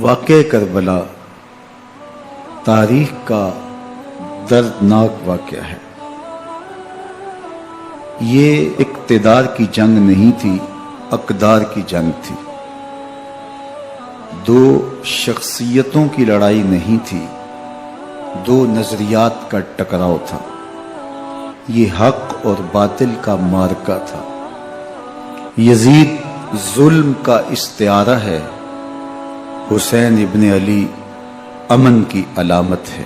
واقعہ کربلا تاریخ کا دردناک واقعہ ہے۔ یہ اقتدار کی جنگ نہیں تھی، اقدار کی جنگ تھی۔ دو شخصیتوں کی لڑائی نہیں تھی، دو نظریات کا ٹکراؤ تھا۔ یہ حق اور باطل کا معرکہ تھا۔ یزید ظلم کا استعارہ ہے، حسین ابن علی امن کی علامت ہے۔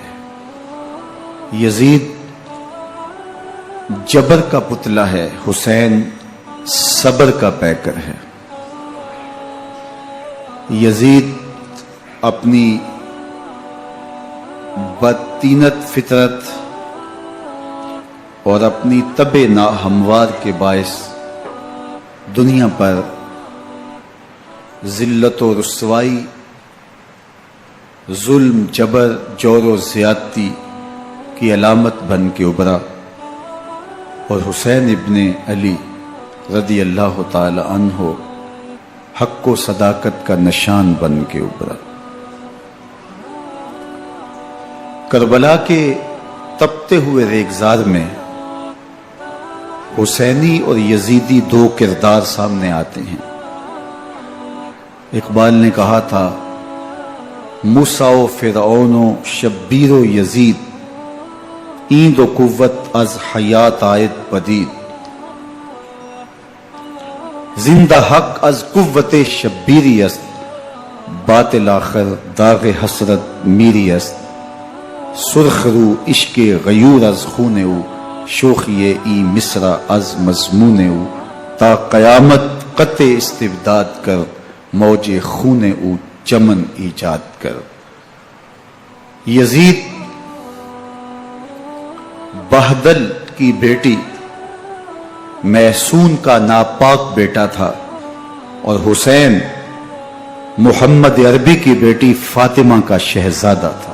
یزید جبر کا پتلا ہے، حسین صبر کا پیکر ہے۔ یزید اپنی بدطینت فطرت اور اپنی طبع ناہموار کے باعث دنیا پر ذلت و رسوائی، ظلم، جبر، جور و زیادتی کی علامت بن کے ابھرا، اور حسین ابن علی رضی اللہ تعالی عنہ حق و صداقت کا نشان بن کے ابھرا۔ کربلا کے تپتے ہوئے ریگزار میں حسینی اور یزیدی دو کردار سامنے آتے ہیں۔ اقبال نے کہا تھا، موسیٰ و فرعون و شبیر و یزید، ایند و قوت از حیات آید پدید، زندہ حق از قوت شبیری است، باطل آخر داغ حسرت میری است، سرخ رو عشق غیور از خون او، شوخی ای مصرع از مضمون او، تا قیامت قطع استبداد کر، موج خون او چمن ایجاد کر۔ یزید بہدل کی بیٹی محسون کا ناپاک بیٹا تھا، اور حسین محمد عربی کی بیٹی فاطمہ کا شہزادہ تھا۔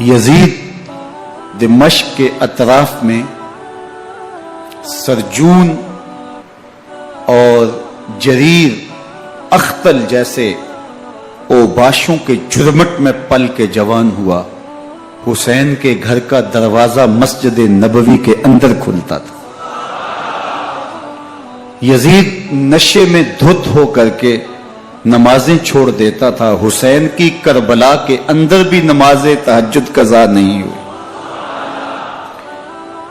یزید دمشق کے اطراف میں سرجون اور جریر، اختل جیسے اوباشوں کے جھرمٹ میں پل کے جوان ہوا۔ حسین کے گھر کا دروازہ مسجد نبوی کے اندر کھلتا تھا۔ یزید نشے میں دھت ہو کر کے نمازیں چھوڑ دیتا تھا۔ حسین کی کربلا کے اندر بھی نماز تہجد قضا نہیں ہوئی۔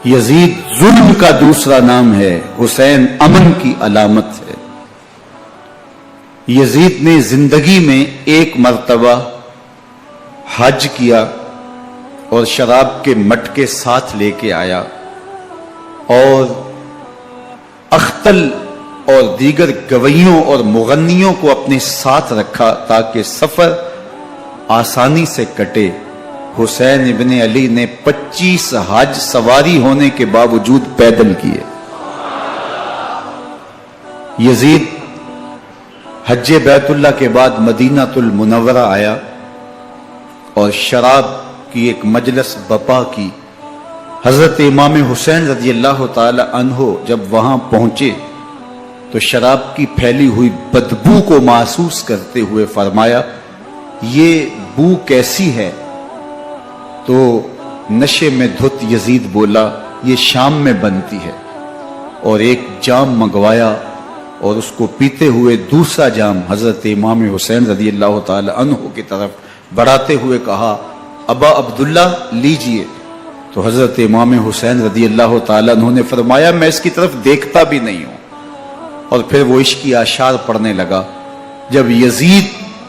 یزید ظلم کا دوسرا نام ہے، حسین امن کی علامت ہے۔ یزید نے زندگی میں ایک مرتبہ حج کیا اور شراب کے مٹکے ساتھ لے کے آیا، اور اختل اور دیگر گویوں اور مغنیوں کو اپنے ساتھ رکھا تاکہ سفر آسانی سے کٹے۔ حسین ابن علی نے 25 حج سواری ہونے کے باوجود پیدل کیے۔ یزید حج بیت اللہ کے بعد مدینہ المنورہ آیا اور شراب کی ایک مجلس بپا کی۔ حضرت امام حسین رضی اللہ تعالی عنہ جب وہاں پہنچے تو شراب کی پھیلی ہوئی بدبو کو محسوس کرتے ہوئے فرمایا، یہ بو کیسی ہے؟ تو نشے میں دھت یزید بولا، یہ شام میں بنتی ہے، اور ایک جام منگوایا اور اس کو پیتے ہوئے دوسرا جام حضرت امام حسین رضی اللہ تعالی عنہ کی طرف بڑھاتے ہوئے کہا، ابا عبداللہ لیجئے۔ تو حضرت امام حسین رضی اللہ تعالی عنہ نے فرمایا، میں اس کی طرف دیکھتا بھی نہیں ہوں، اور پھر وہ عشقی اشعار پڑھنے لگا۔ جب یزید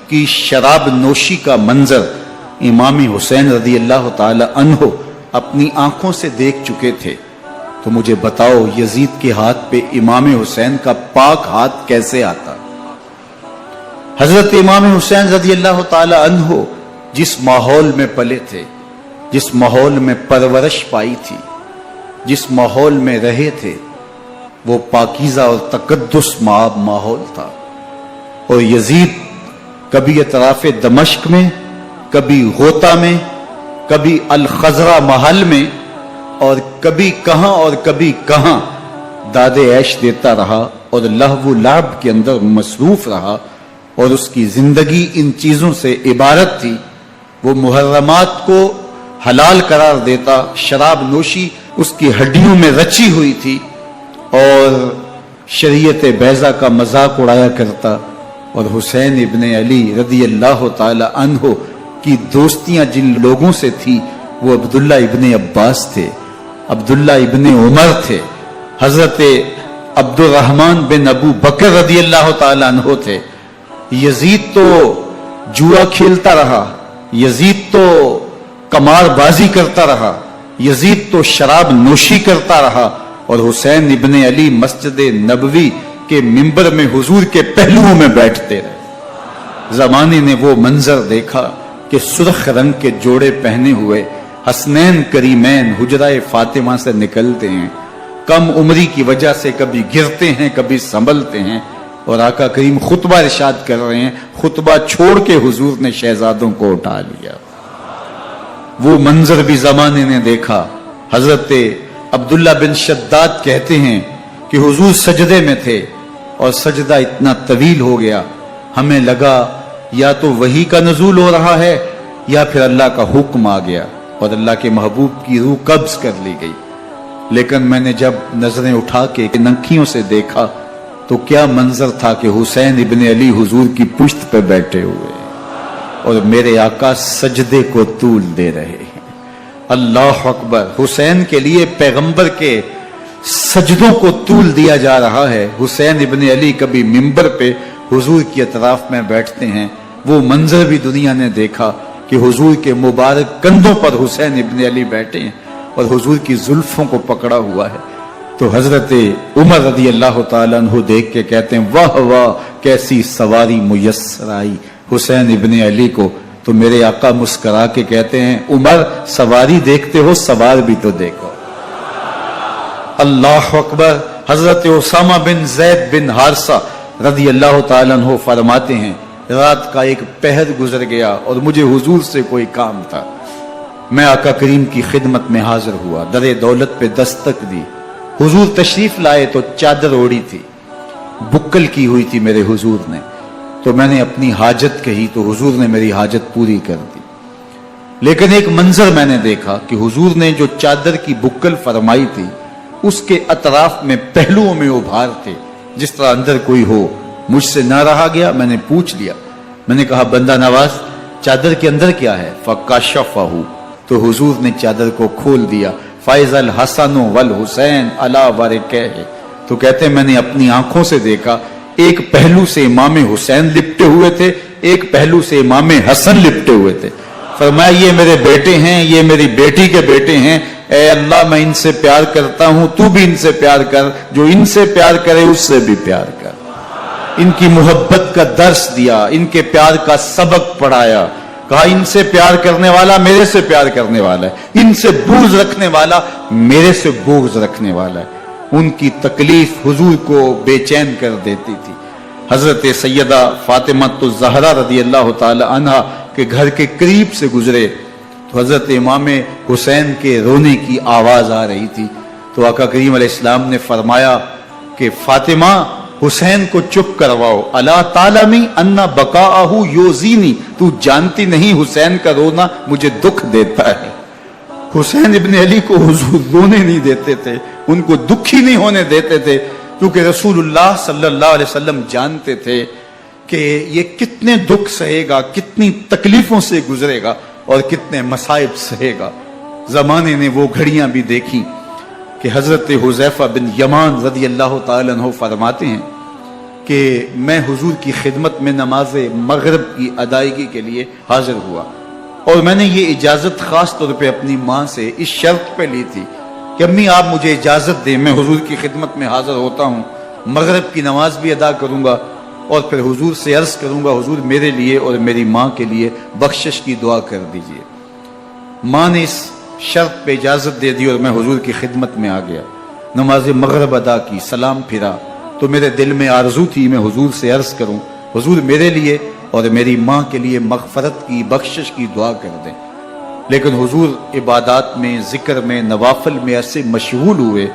کی شراب نوشی کا منظر امام حسین رضی اللہ تعالی عنہ اپنی آنکھوں سے دیکھ چکے تھے تو مجھے بتاؤ، یزید کے ہاتھ پہ امام حسین کا پاک ہاتھ کیسے آتا؟ حضرت امام حسین رضی اللہ تعالی عنہ جس ماحول میں پلے تھے، جس ماحول میں پرورش پائی تھی، جس ماحول میں رہے تھے، وہ پاکیزہ اور تقدس مآب ماحول تھا۔ اور یزید کبھی اطراف دمشق میں، کبھی غوطہ میں، کبھی الخزرہ محل میں، اور کبھی کہاں داد عیش دیتا رہا اور لہو و لعب کے اندر مصروف رہا، اور اس کی زندگی ان چیزوں سے عبارت تھی. وہ محرمات کو حلال قرار دیتا، شراب نوشی اس کی ہڈیوں میں رچی ہوئی تھی، اور شریعت بیضا کا مذاق اڑایا کرتا. اور حسین ابن علی رضی اللہ تعالی عنہ کی دوستیاں جن لوگوں سے تھی وہ عبداللہ ابن عباس تھے، عبداللہ ابن عمر تھے، حضرت عبد الرحمن بن ابو بکر رضی اللہ تعالی عنہ تھے. یزید تو جوا کھیلتا رہا، یزید تو قمار بازی کرتا رہا، یزید تو شراب نوشی کرتا رہا، اور حسین ابن علی مسجد نبوی کے منبر میں حضور کے پہلوؤں میں بیٹھتے رہے. زمانے نے وہ منظر دیکھا کہ سرخ رنگ کے جوڑے پہنے ہوئے حسنین کریمین حجرہ فاطمہ سے نکلتے ہیں. کم عمری کی وجہ سے کبھی گرتے ہیں کبھی سنبھلتے ہیں، اور آقا کریم خطبہ ارشاد کر رہے ہیں، خطبہ چھوڑ کے حضور نے شہزادوں کو اٹھا لیا. وہ منظر بھی زمانے نے دیکھا. حضرت عبداللہ بن شداد کہتے ہیں کہ حضور سجدے میں تھے اور سجدہ اتنا طویل ہو گیا، ہمیں لگا یا تو وحی کا نزول ہو رہا ہے یا پھر اللہ کا حکم آ گیا اور اللہ کے محبوب کی روح قبض کر لی گئی. لیکن میں نے جب نظریں اٹھا کے ننکیوں سے دیکھا تو کیا منظر تھا کہ حسین ابن علی حضور کی پشت پہ بیٹھے ہوئے اور میرے آقا سجدے کو طول دے رہے ہیں. اللہ اکبر. حسین کے لیے پیغمبر کے سجدوں کو طول دیا جا رہا ہے. حسین ابن علی کبھی منبر پہ حضور کی اطراف میں بیٹھتے ہیں. وہ منظر بھی دنیا نے دیکھا کہ حضور کے مبارک کندھوں پر حسین ابن علی بیٹھے ہیں اور حضور کی زلفوں کو پکڑا ہوا ہے. تو حضرت عمر رضی اللہ تعالیٰ عنہ دیکھ کے کہتے ہیں واہ واہ کیسی سواری میسر آئی حسین ابن علی کو. تو میرے آقا مسکرا کے کہتے ہیں عمر سواری دیکھتے ہو سوار بھی تو دیکھو. اللہ اکبر. حضرت اسامہ بن زید بن حارثہ رضی اللہ تعالیٰ عنہ فرماتے ہیں رات کا ایک پہر گزر گیا اور مجھے حضور سے کوئی کام تھا. میں آقا کریم کی خدمت میں حاضر ہوا، در دولت پہ دستک دی. حضور تشریف لائے تو چادر اوڑی تھی، بکل کی ہوئی تھی میرے حضور نے. تو میں نے اپنی حاجت کہی تو حضور نے میری حاجت پوری کر دی. لیکن ایک منظر میں نے دیکھا کہ حضور نے جو چادر کی بکل فرمائی تھی اس کے اطراف میں پہلوؤں میں ابھار تھے جس طرح اندر کوئی ہو. مجھ سے نہ رہا گیا، میں نے پوچھ لیا. میں نے کہا بندہ نواز چادر کے اندر کیا ہے؟ فکشفہ. تو حضور نے چادر کو کھول دیا. فائز الحسن والحسین علی ورکہ. تو کہتے ہیں میں نے اپنی آنکھوں سے دیکھا ایک پہلو سے امام حسین لپٹے ہوئے تھے، ایک پہلو سے امام حسن لپٹے ہوئے تھے. فرمایا یہ میرے بیٹے ہیں، یہ میری بیٹی کے بیٹے ہیں. اے اللہ میں ان سے پیار کرتا ہوں، تو بھی ان سے پیار کر، جو ان سے پیار کرے اس سے بھی پیار کر. ان کی محبت کا درس دیا، ان کے پیار کا سبق پڑھایا. کہا ان سے پیار کرنے والا میرے سے پیار کرنے والا ہے، ان سے بغض رکھنے والا میرے سے بغض رکھنے والا ہے. ان کی تکلیف حضور کو بے چین کر دیتی تھی. حضرت سیدہ فاطمہ الزہرا رضی اللہ تعالی عنہ کے گھر کے قریب سے گزرے تو حضرت امام حسین کے رونے کی آواز آ رہی تھی. تو آقا کریم علیہ السلام نے فرمایا کہ فاطمہ حسین کو چپ کرواؤ. الا تعلمی ان بقاءہ یوزینی. تو جانتی نہیں حسین کا رونا مجھے دکھ دیتا ہے. حسین ابن علی کو حضور رونے نہیں دیتے تھے، ان کو دکھی نہیں ہونے دیتے تھے، کیونکہ رسول اللہ صلی اللہ علیہ وسلم جانتے تھے کہ یہ کتنے دکھ سہے گا، کتنی تکلیفوں سے گزرے گا اور کتنے مصائب سہے گا. زمانے نے وہ گھڑیاں بھی دیکھی کہ حضرت حذیفہ بن یمان رضی اللہ تعالیٰ عنہ فرماتے ہیں کہ میں حضور کی خدمت میں نماز مغرب کی ادائیگی کے لیے حاضر ہوا، اور میں نے یہ اجازت خاص طور پہ اپنی ماں سے اس شرط پہ لی تھی کہ امی آپ مجھے اجازت دیں، میں حضور کی خدمت میں حاضر ہوتا ہوں، مغرب کی نماز بھی ادا کروں گا اور پھر حضور سے عرض کروں گا حضور میرے لیے اور میری ماں کے لیے بخشش کی دعا کر دیجئے. ماں نے اس شرط پہ اجازت دے دی اور میں حضور کی خدمت میں آ گیا. نماز مغرب ادا کی، سلام پھرا تو میرے دل میں آرزو تھی میں حضور سے عرض کروں حضور میرے لیے اور میری ماں کے لیے مغفرت کی بخشش کی دعا کر دیں. لیکن حضور عبادات میں، ذکر میں، نوافل میں ایسے مشغول ہوئے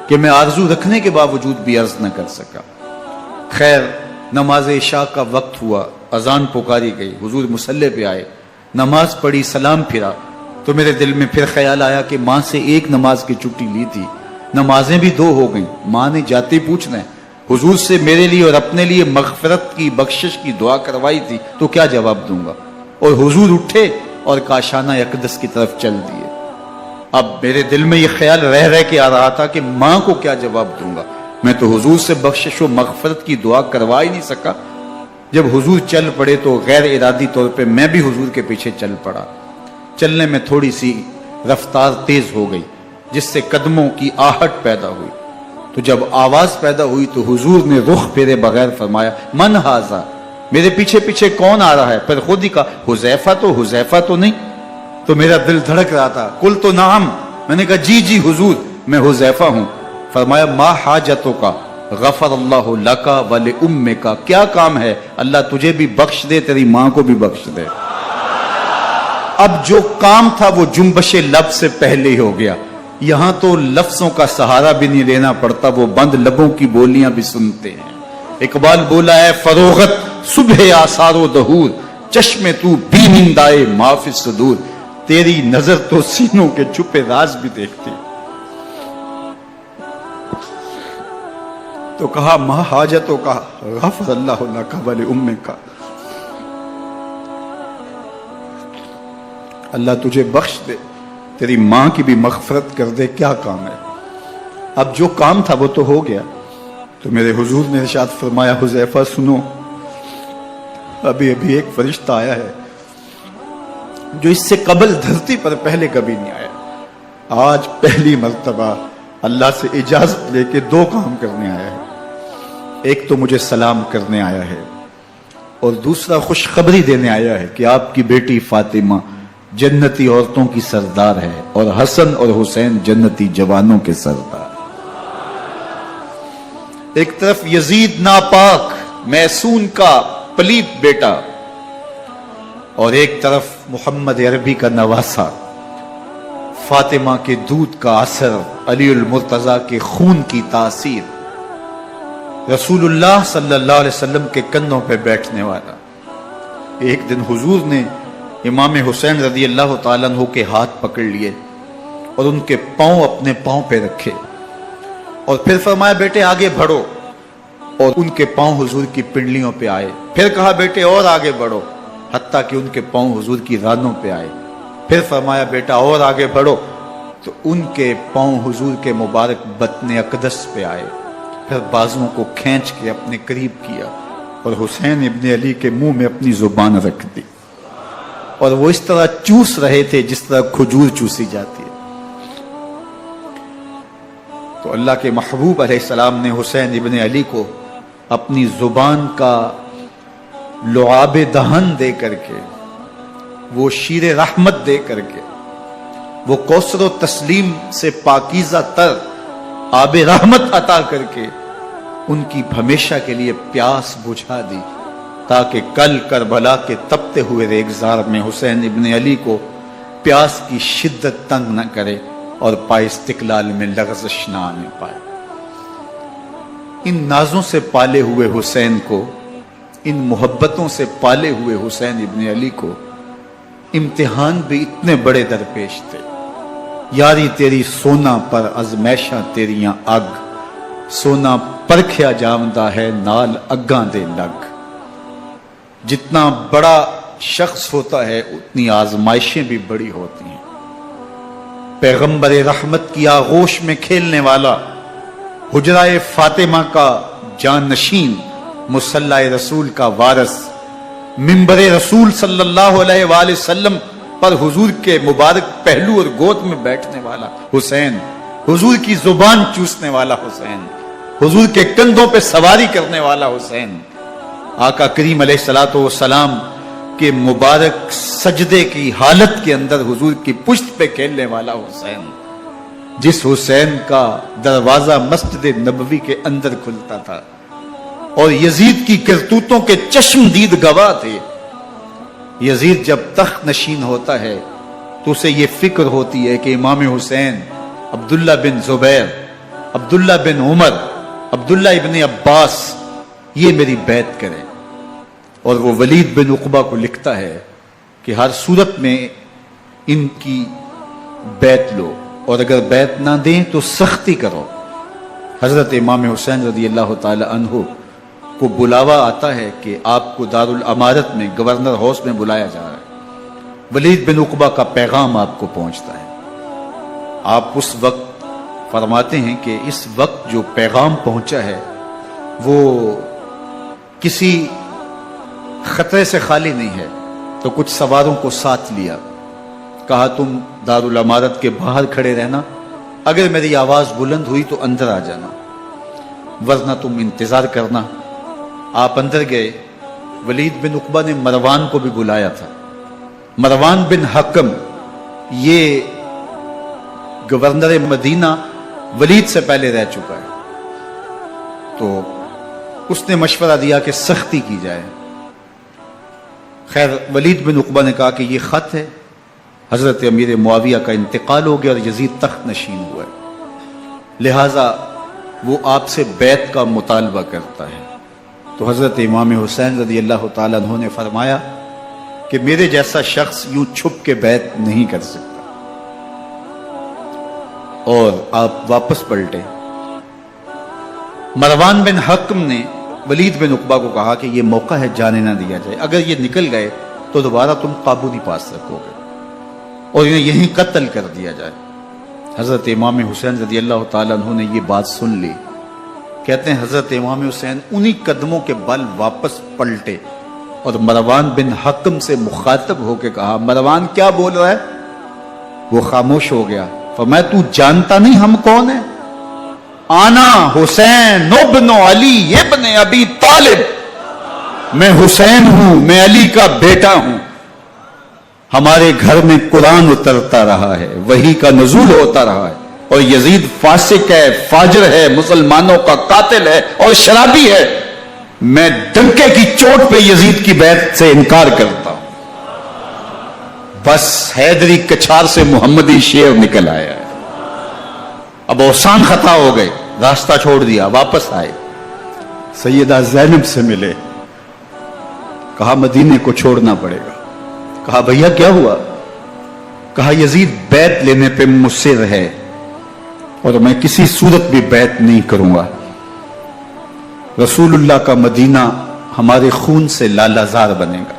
کہ میں آرزو رکھنے کے باوجود بھی عرض نہ کر سکا. خیر نماز عشاء کا وقت ہوا، اذان پکاری گئی، حضور مصلی پہ آئے، نماز پڑھی، سلام پھرا، تو میرے دل میں پھر خیال آیا کہ ماں سے ایک نماز کی چھٹی لی تھی، نمازیں بھی 2 ہو گئیں، ماں نے جاتے پوچھنا ہے حضور سے میرے لیے اور اپنے لیے مغفرت کی بخشش کی دعا کروائی تھی، تو کیا جواب دوں گا؟ اور حضور اٹھے اور کاشانہ اقدس کی طرف چل دیے۔ اب میرے دل میں یہ خیال رہ کے آ رہا تھا کہ ماں کو کیا جواب دوں گا؟ میں تو حضور سے بخشش و مغفرت کی دعا کروا ہی نہیں سکا۔ جب حضور چل پڑے تو غیر ارادی طور پہ میں بھی حضور کے پیچھے چل پڑا۔ چلنے میں تھوڑی سی رفتار تیز ہو گئی، جس سے قدموں کی آہٹ پیدا ہوئی، تو جب آواز پیدا ہوئی تو حضور نے رخ پھیرے بغیر فرمایا من ھذا، میرے پیچھے پیچھے کون آ رہا ہے؟ پھر خود ہی کہا حذیفہ تو نہیں؟ تو میرا دل دھڑک رہا تھا، قلت نعم، میں نے کہا جی حضور میں حذیفہ ہوں۔ فرمایا ما حاجتک غفر اللہ لک ولامک، کیا کام ہے؟ اللہ تجھے بھی بخش دے، تیری ماں کو بھی بخش دے۔ اب جو کام تھا وہ جنبش لب سے پہلے ہی ہو گیا، یہاں تو لفظوں کا سہارا بھی نہیں لینا پڑتا، وہ بند لبوں کی بولیاں بھی سنتے ہیں۔ اقبال بولا ہے فروغت صبح آثار و دہور، چشم تو بینندائے ما فی الصدور، تیری نظر تو سینوں کے چھپے راز بھی دیکھتی۔ تو کہا ما حاجتوں کا غفر اللہ لک ولامک، اللہ تجھے بخش دے، تیری ماں کی بھی مغفرت کر دے، کیا کام ہے؟ اب جو کام تھا وہ تو ہو گیا۔ تو میرے حضور نے ارشاد فرمایا حذیفہ سنو، ابھی ایک فرشتہ آیا ہے جو اس سے قبل دھرتی پر پہلے کبھی نہیں آیا، آج پہلی مرتبہ اللہ سے اجازت لے کے 2 کام کرنے آیا ہے۔ ایک تو مجھے سلام کرنے آیا ہے، اور دوسرا خوشخبری دینے آیا ہے کہ آپ کی بیٹی فاطمہ جنتی عورتوں کی سردار ہے، اور حسن اور حسین جنتی جوانوں کے سردار۔ ایک طرف یزید ناپاک محسون کا پلیت بیٹا، اور ایک طرف محمد عربی کا نواسا، فاطمہ کے دودھ کا اثر، علی المرتضی کے خون کی تاثیر، رسول اللہ صلی اللہ علیہ وسلم کے کندھوں پہ بیٹھنے والا۔ ایک دن حضور نے امام حسین رضی اللہ تعالیٰ عنہ کے ہاتھ پکڑ لیے اور ان کے پاؤں اپنے پاؤں پہ رکھے، اور پھر فرمایا بیٹے آگے بڑھو، اور ان کے پاؤں حضور کی پنڈلیوں پہ آئے۔ پھر کہا بیٹے اور آگے بڑھو، حتیٰ کہ ان کے پاؤں حضور کی رانوں پہ آئے۔ پھر فرمایا بیٹا اور آگے بڑھو، تو ان کے پاؤں حضور کے مبارک بطن اقدس پہ آئے۔ پھر بازوؤں کو کھینچ کے اپنے قریب کیا اور حسین ابن علی کے منہ میں اپنی زبان رکھ دی، اور وہ اس طرح چوس رہے تھے جس طرح کھجور چوسی جاتی ہے۔ تو اللہ کے محبوب علیہ السلام نے حسین ابن علی کو اپنی زبان کا لعاب دہن دے کر کے، وہ شیر رحمت دے کر کے، وہ کوثر و تسلیم سے پاکیزہ تر آب رحمت عطا کر کے ان کی ہمیشہ کے لیے پیاس بجھا دی، تاکہ کل کربلا کے تپتے ہوئے ریگزار میں حسین ابن علی کو پیاس کی شدت تنگ نہ کرے اور پائے استقلال میں لغزش نہ آنے پائے۔ ان نازوں سے پالے ہوئے حسین کو، ان محبتوں سے پالے ہوئے حسین ابن علی کو امتحان بھی اتنے بڑے درپیش تھے۔ یاری تیری سونا پر ازمیشہ تیریاں اگ، سونا پرکھیا جامدہ ہے نال اگاں دے لگ۔ جتنا بڑا شخص ہوتا ہے اتنی آزمائشیں بھی بڑی ہوتی ہیں۔ پیغمبر رحمت کی آغوش میں کھیلنے والا، حجرہ فاطمہ کا جانشین، مصلی رسول کا وارث، منبر رسول صلی اللہ علیہ وآلہ وسلم پر حضور کے مبارک پہلو اور گود میں بیٹھنے والا حسین، حضور کی زبان چوسنے والا حسین، حضور کے کندھوں پہ سواری کرنے والا حسین، آقا کریم علیہ الصلوۃ والسلام کے مبارک سجدے کی حالت کے اندر حضور کی پشت پہ کھیلنے والا حسین، جس حسین کا دروازہ مسجد نبوی کے اندر کھلتا تھا اور یزید کی کرتوتوں کے چشمدید گواہ تھے۔ یزید جب تخت نشین ہوتا ہے تو اسے یہ فکر ہوتی ہے کہ امام حسین، عبداللہ بن زبیر، عبداللہ بن عمر، عبداللہ ابن عباس، یہ میری بیعت کریں. اور وہ ولید بن عقبہ کو لکھتا ہے کہ ہر صورت میں ان کی بیعت لو، اور اگر بیعت نہ دیں تو سختی کرو. حضرت امام حسین رضی اللہ تعالی عنہ کو بلاوا آتا ہے کہ آپ کو دارالامارت میں گورنر ہاؤس میں بلایا جا رہا ہے. ولید بن عقبہ کا پیغام آپ کو پہنچتا ہے. آپ اس وقت فرماتے ہیں کہ اس وقت جو پیغام پہنچا ہے وہ کسی خطرے سے خالی نہیں ہے. تو کچھ سواروں کو ساتھ لیا، کہا تم دارالامارت کے باہر کھڑے رہنا، اگر میری آواز بلند ہوئی تو اندر آ جانا، ورنہ تم انتظار کرنا. آپ اندر گئے. ولید بن عقبہ نے مروان کو بھی بلایا تھا. مروان بن حکم یہ گورنر مدینہ ولید سے پہلے رہ چکا ہے، تو اس نے مشورہ دیا کہ سختی کی جائے. خیر ولید بن عقبہ نے کہا کہ یہ خط ہے، حضرت امیر معاویہ کا انتقال ہو گیا اور یزید تخت نشین ہوا ہے، لہٰذا وہ آپ سے بیعت کا مطالبہ کرتا ہے. تو حضرت امام حسین رضی اللہ تعالیٰ عنہ نے فرمایا کہ میرے جیسا شخص یوں چھپ کے بیعت نہیں کر سکتا. اور آپ واپس پلٹے. مروان بن حکم نے ولید بن عقبہ کو کہا کہ یہ موقع ہے جانے نہ دیا جائے، اگر یہ نکل گئے تو دوبارہ تم قابو نہیں پا سکو گے اور انہیں یہیں قتل کر دیا جائے. حضرت امام حسین رضی اللہ تعالیٰ عنہ نے یہ بات سن لی. کہتے ہیں حضرت امام حسین انہی قدموں کے بل واپس پلٹے اور مروان بن حکم سے مخاطب ہو کے کہا مروان کیا بول رہا ہے؟ وہ خاموش ہو گیا. فرمایا تو جانتا نہیں ہم کون ہیں؟ آنا حسین ابن علی ابن ابی طالب، میں حسین ہوں، میں علی کا بیٹا ہوں. ہمارے گھر میں قرآن اترتا رہا ہے، وحی کا نزول ہوتا رہا ہے، اور یزید فاسق ہے، فاجر ہے، مسلمانوں کا قاتل ہے اور شرابی ہے. میں ڈنکے کی چوٹ پہ یزید کی بیعت سے انکار کرتا ہوں. بس حیدری کچھار سے محمدی شیر نکل آیا ہے. اب اوسان خطا ہو گئے، راستہ چھوڑ دیا، واپس آئے. سیدہ زینب سے ملے، کہا مدینے کو چھوڑنا پڑے گا. کہا بھیا کیا ہوا؟ کہا یزید بیعت لینے پہ مصر ہے اور میں کسی صورت بھی بیعت نہیں کروں گا. رسول اللہ کا مدینہ ہمارے خون سے لالہ زار بنے گا.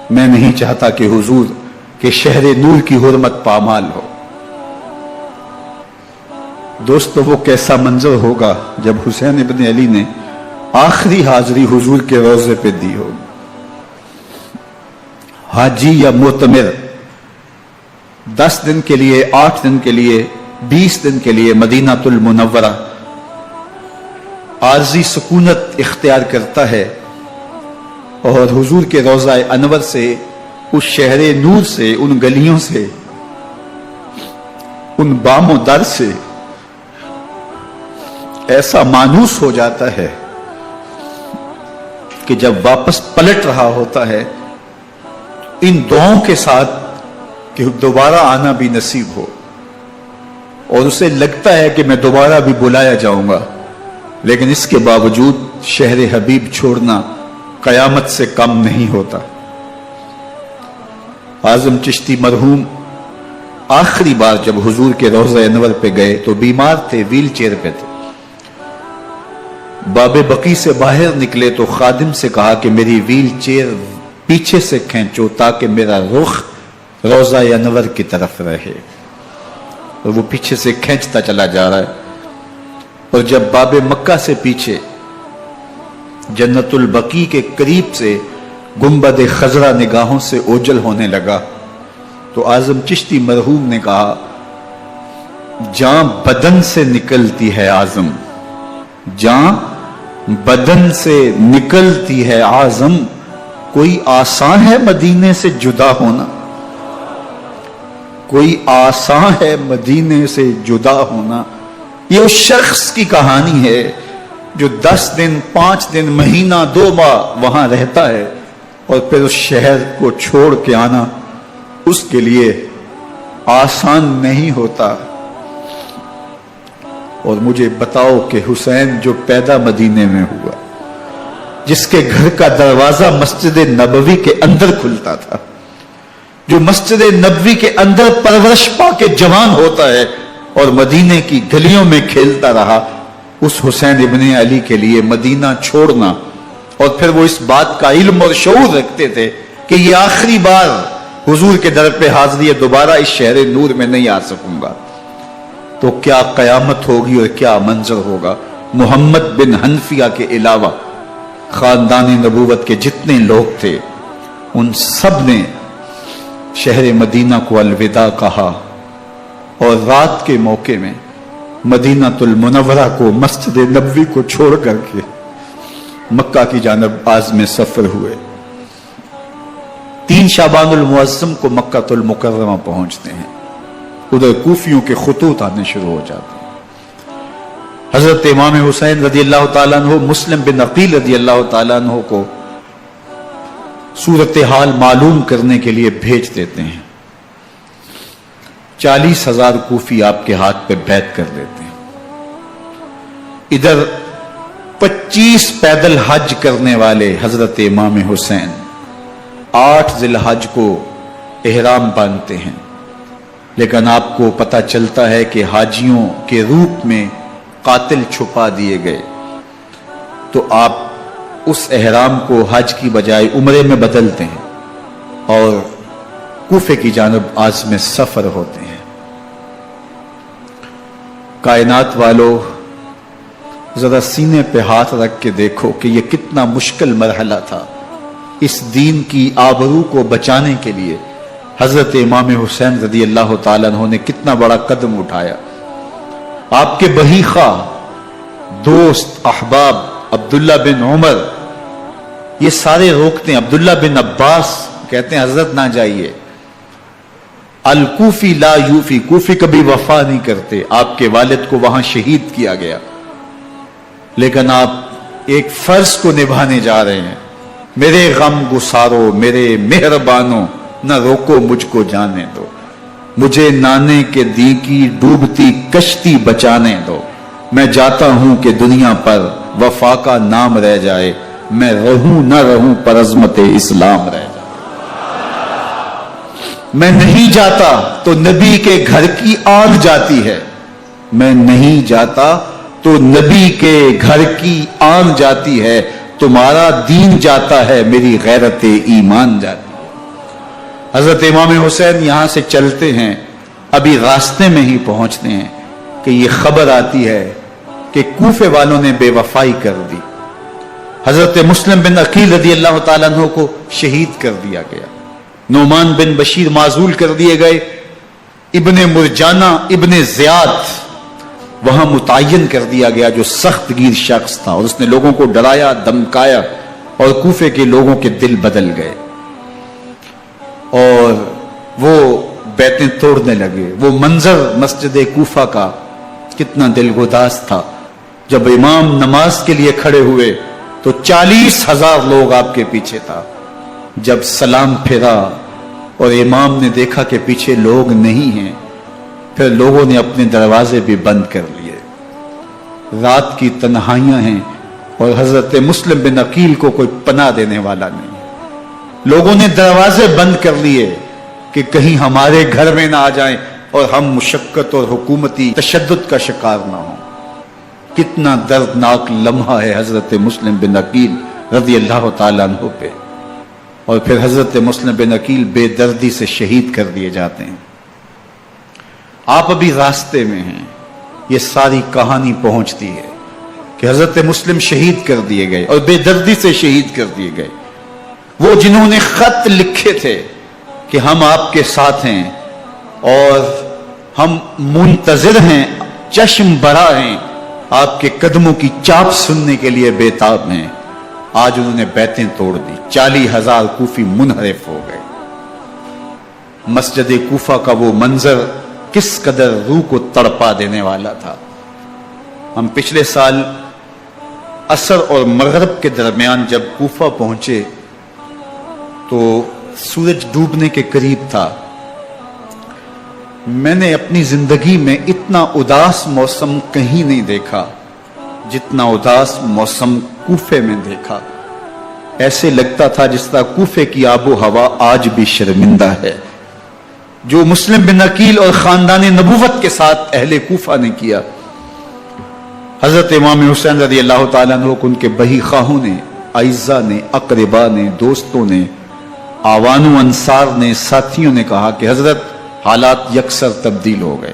میں نہیں چاہتا کہ حضور کے شہر نور کی حرمت پامال ہو. دوستو وہ کیسا منظر ہوگا جب حسین ابن علی نے آخری حاضری حضور کے روضے پہ دی ہو. حاجی یا معتمر 10 دن کے لیے، 8 دن کے لیے، 20 دن کے لیے مدینہ المنورہ عارضی سکونت اختیار کرتا ہے اور حضور کے روضہ انور سے، اس شہر نور سے، ان گلیوں سے، ان بام و در سے ایسا مانوس ہو جاتا ہے کہ جب واپس پلٹ رہا ہوتا ہے ان دعاؤں کے ساتھ کہ دوبارہ آنا بھی نصیب ہو، اور اسے لگتا ہے کہ میں دوبارہ بھی بلایا جاؤں گا، لیکن اس کے باوجود شہر حبیب چھوڑنا قیامت سے کم نہیں ہوتا. اعظم چشتی مرحوم آخری بار جب حضور کے روضہ انور پہ گئے تو بیمار تھے، ویل چیئر پہ تھے. باب بقی سے باہر نکلے تو خادم سے کہا کہ میری ویل چیئر پیچھے سے کھینچو تاکہ میرا رخ روضہ انور کی طرف رہے. اور وہ پیچھے سے کھینچتا چلا جا رہا ہے. اور جب باب مکہ سے پیچھے جنت البقیع کے قریب سے گنبد خضرا نگاہوں سے اوجل ہونے لگا تو اعظم چشتی مرحوم نے کہا جان بدن سے نکلتی ہے اعظم، جان بدن سے نکلتی ہے اعظم، کوئی آسان ہے مدینے سے جدا ہونا، کوئی آسان ہے مدینے سے جدا ہونا. یہ اس شخص کی کہانی ہے جو 10 دن 5 دن مہینہ 2 ماہ وہاں رہتا ہے اور پھر اس شہر کو چھوڑ کے آنا اس کے لیے آسان نہیں ہوتا. اور مجھے بتاؤ کہ حسین جو پیدا مدینے میں ہوا، جس کے گھر کا دروازہ مسجد نبوی کے اندر کھلتا تھا، جو مسجد نبوی کے اندر پرورش پا کے جوان ہوتا ہے اور مدینے کی گلیوں میں کھیلتا رہا، اس حسین ابن علی کے لیے مدینہ چھوڑنا، اور پھر وہ اس بات کا علم اور شعور رکھتے تھے کہ یہ آخری بار حضور کے در پہ حاضری ہے، دوبارہ اس شہر نور میں نہیں آ سکوں گا، تو کیا قیامت ہوگی اور کیا منظر ہوگا۔ محمد بن حنفیہ کے علاوہ خاندان نبوت کے جتنے لوگ تھے ان سب نے شہر مدینہ کو الوداع کہا، اور رات کے موقع میں مدینہ المنورہ کو، مسجد نبوی کو چھوڑ کر کے مکہ کی جانب عازم سفر ہوئے۔ 3 شعبان المعظم کو مکہ المکرمہ پہنچتے ہیں، ادھر کوفیوں کے خطوط آنے شروع ہو جاتے ہیں۔ حضرت امام حسین رضی اللہ تعالیٰ عنہ مسلم بن عقیل رضی اللہ تعالیٰ عنہ کو صورتحال معلوم کرنے کے لیے بھیج دیتے ہیں۔ 40,000 کوفی آپ کے ہاتھ پہ بیعت کر لیتے ہیں۔ ادھر 25 پیدل حج کرنے والے حضرت امام حسین 8 ذی الحج کو احرام باندھتے ہیں، لیکن آپ کو پتہ چلتا ہے کہ حاجیوں کے روپ میں قاتل چھپا دیے گئے، تو آپ اس احرام کو حج کی بجائے عمرے میں بدلتے ہیں اور کوفے کی جانب عازم سفر ہوتے ہیں۔ کائنات والو، ذرا سینے پہ ہاتھ رکھ کے دیکھو کہ یہ کتنا مشکل مرحلہ تھا۔ اس دین کی آبرو کو بچانے کے لیے حضرت امام حسین رضی اللہ تعالیٰ عنہ نے کتنا بڑا قدم اٹھایا۔ آپ کے بہیخہ، دوست، احباب عبداللہ بن عمر یہ سارے روکتے ہیں۔ عبداللہ بن عباس کہتے ہیں حضرت نہ جائیے، الکوفی لا یوفی، کوفی کبھی وفا نہیں کرتے۔ آپ کے والد کو وہاں شہید کیا گیا، لیکن آپ ایک فرض کو نبھانے جا رہے ہیں۔ میرے غم گسارو، میرے مہربانو، نہ روکو مجھ کو جانے دو، مجھے نانے کے دی کی ڈوبتی کشتی بچانے دو۔ میں جاتا ہوں کہ دنیا پر وفا کا نام رہ جائے، میں رہوں نہ رہوں پر عظمت اسلام رہ جائے۔ میں نہیں جاتا تو نبی کے گھر کی آگ جاتی ہے، میں نہیں جاتا تو نبی کے گھر کی آگ جاتی ہے، تمہارا دین جاتا ہے، میری غیرت ایمان جاتی ہے۔ حضرت امام حسین یہاں سے چلتے ہیں، ابھی راستے میں ہی پہنچتے ہیں کہ یہ خبر آتی ہے کہ کوفے والوں نے بے وفائی کر دی، حضرت مسلم بن عقیل رضی اللہ تعالیٰ عنہ کو شہید کر دیا گیا، نعمان بن بشیر معزول کر دیے گئے، ابن مرجانہ ابن زیاد وہاں متعین کر دیا گیا جو سخت گیر شخص تھا، اور اس نے لوگوں کو ڈرایا، دمکایا، اور کوفے کے لوگوں کے دل بدل گئے اور وہ بیتیں توڑنے لگے۔ وہ منظر مسجد کوفہ کا کتنا دلگداز تھا۔ جب امام نماز کے لیے کھڑے ہوئے تو 40,000 لوگ آپ کے پیچھے تھا۔ جب سلام پھیرا اور امام نے دیکھا کہ پیچھے لوگ نہیں ہیں، پھر لوگوں نے اپنے دروازے بھی بند کر لیے۔ رات کی تنہائیاں ہیں اور حضرت مسلم بن عقیل کو کوئی پناہ دینے والا نہیں۔ لوگوں نے دروازے بند کر لیے کہ کہیں ہمارے گھر میں نہ آ جائیں اور ہم مشقت اور حکومتی تشدد کا شکار نہ ہوں۔ کتنا دردناک لمحہ ہے حضرت مسلم بن عقیل رضی اللہ تعالیٰ عنہ پہ، اور پھر حضرت مسلم بن عقیل بے دردی سے شہید کر دیے جاتے ہیں۔ آپ ابھی راستے میں ہیں، یہ ساری کہانی پہنچتی ہے کہ حضرت مسلم شہید کر دیے گئے اور بے دردی سے شہید کر دیے گئے۔ وہ جنہوں نے خط لکھے تھے کہ ہم آپ کے ساتھ ہیں اور ہم منتظر ہیں، چشم بڑا ہیں، آپ کے قدموں کی چاپ سننے کے لیے بےتاب ہیں، آج انہوں نے بیتیں توڑ دی۔ 40,000 کوفی منحرف ہو گئے۔ مسجد کوفہ کا وہ منظر کس قدر روح کو تڑپا دینے والا تھا۔ ہم پچھلے سال عصر اور مغرب کے درمیان جب کوفہ پہنچے تو سورج ڈوبنے کے قریب تھا۔ میں نے اپنی زندگی میں اتنا اداس موسم کہیں نہیں دیکھا جتنا اداس موسم کوفے میں دیکھا۔ ایسے لگتا تھا جس طرح کوفے کی آب و ہوا آج بھی شرمندہ ہے. جو مسلم بن عقیل اور خاندان نبوت کے ساتھ اہل کوفہ نے کیا، حضرت امام حسین رضی اللہ تعالیٰ عنہ کو ان کے بہی خواہوں نے، اعزا نے، اقربا نے، دوستوں نے، آوان و انصار نے، ساتھیوں نے کہا کہ حضرت حالات یکسر تبدیل ہو گئے،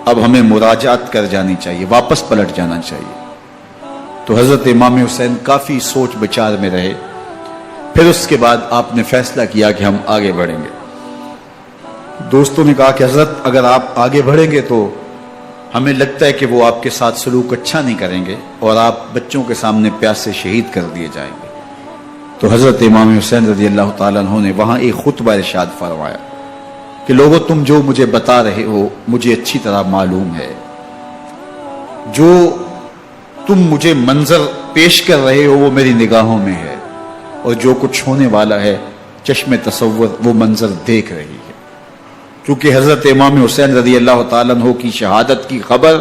اب ہمیں مراجعت کر جانی چاہیے، واپس پلٹ جانا چاہیے. تو حضرت امام حسین کافی سوچ بچار میں رہے. پھر اس کے بعد آپ نے فیصلہ کیا کہ ہم آگے بڑھیں گے. دوستوں نے کہا کہ حضرت اگر آپ آگے بڑھیں گے تو ہمیں لگتا ہے کہ وہ آپ کے ساتھ سلوک اچھا نہیں کریں گے اور آپ بچوں کے سامنے پیاسے شہید کر دیے جائیں گے. تو حضرت امام حسین رضی اللہ تعالیٰ عنہ نے وہاں ایک خطبہ ارشاد فرمایا کہ لوگوں تم جو مجھے بتا رہے ہو مجھے اچھی طرح معلوم ہے، جو تم مجھے منظر پیش کر رہے ہو وہ میری نگاہوں میں ہے، اور جو کچھ ہونے والا ہے چشم تصور وہ منظر دیکھ رہی ہے. کیونکہ حضرت امام حسین رضی اللہ تعالیٰ عنہ کی شہادت کی خبر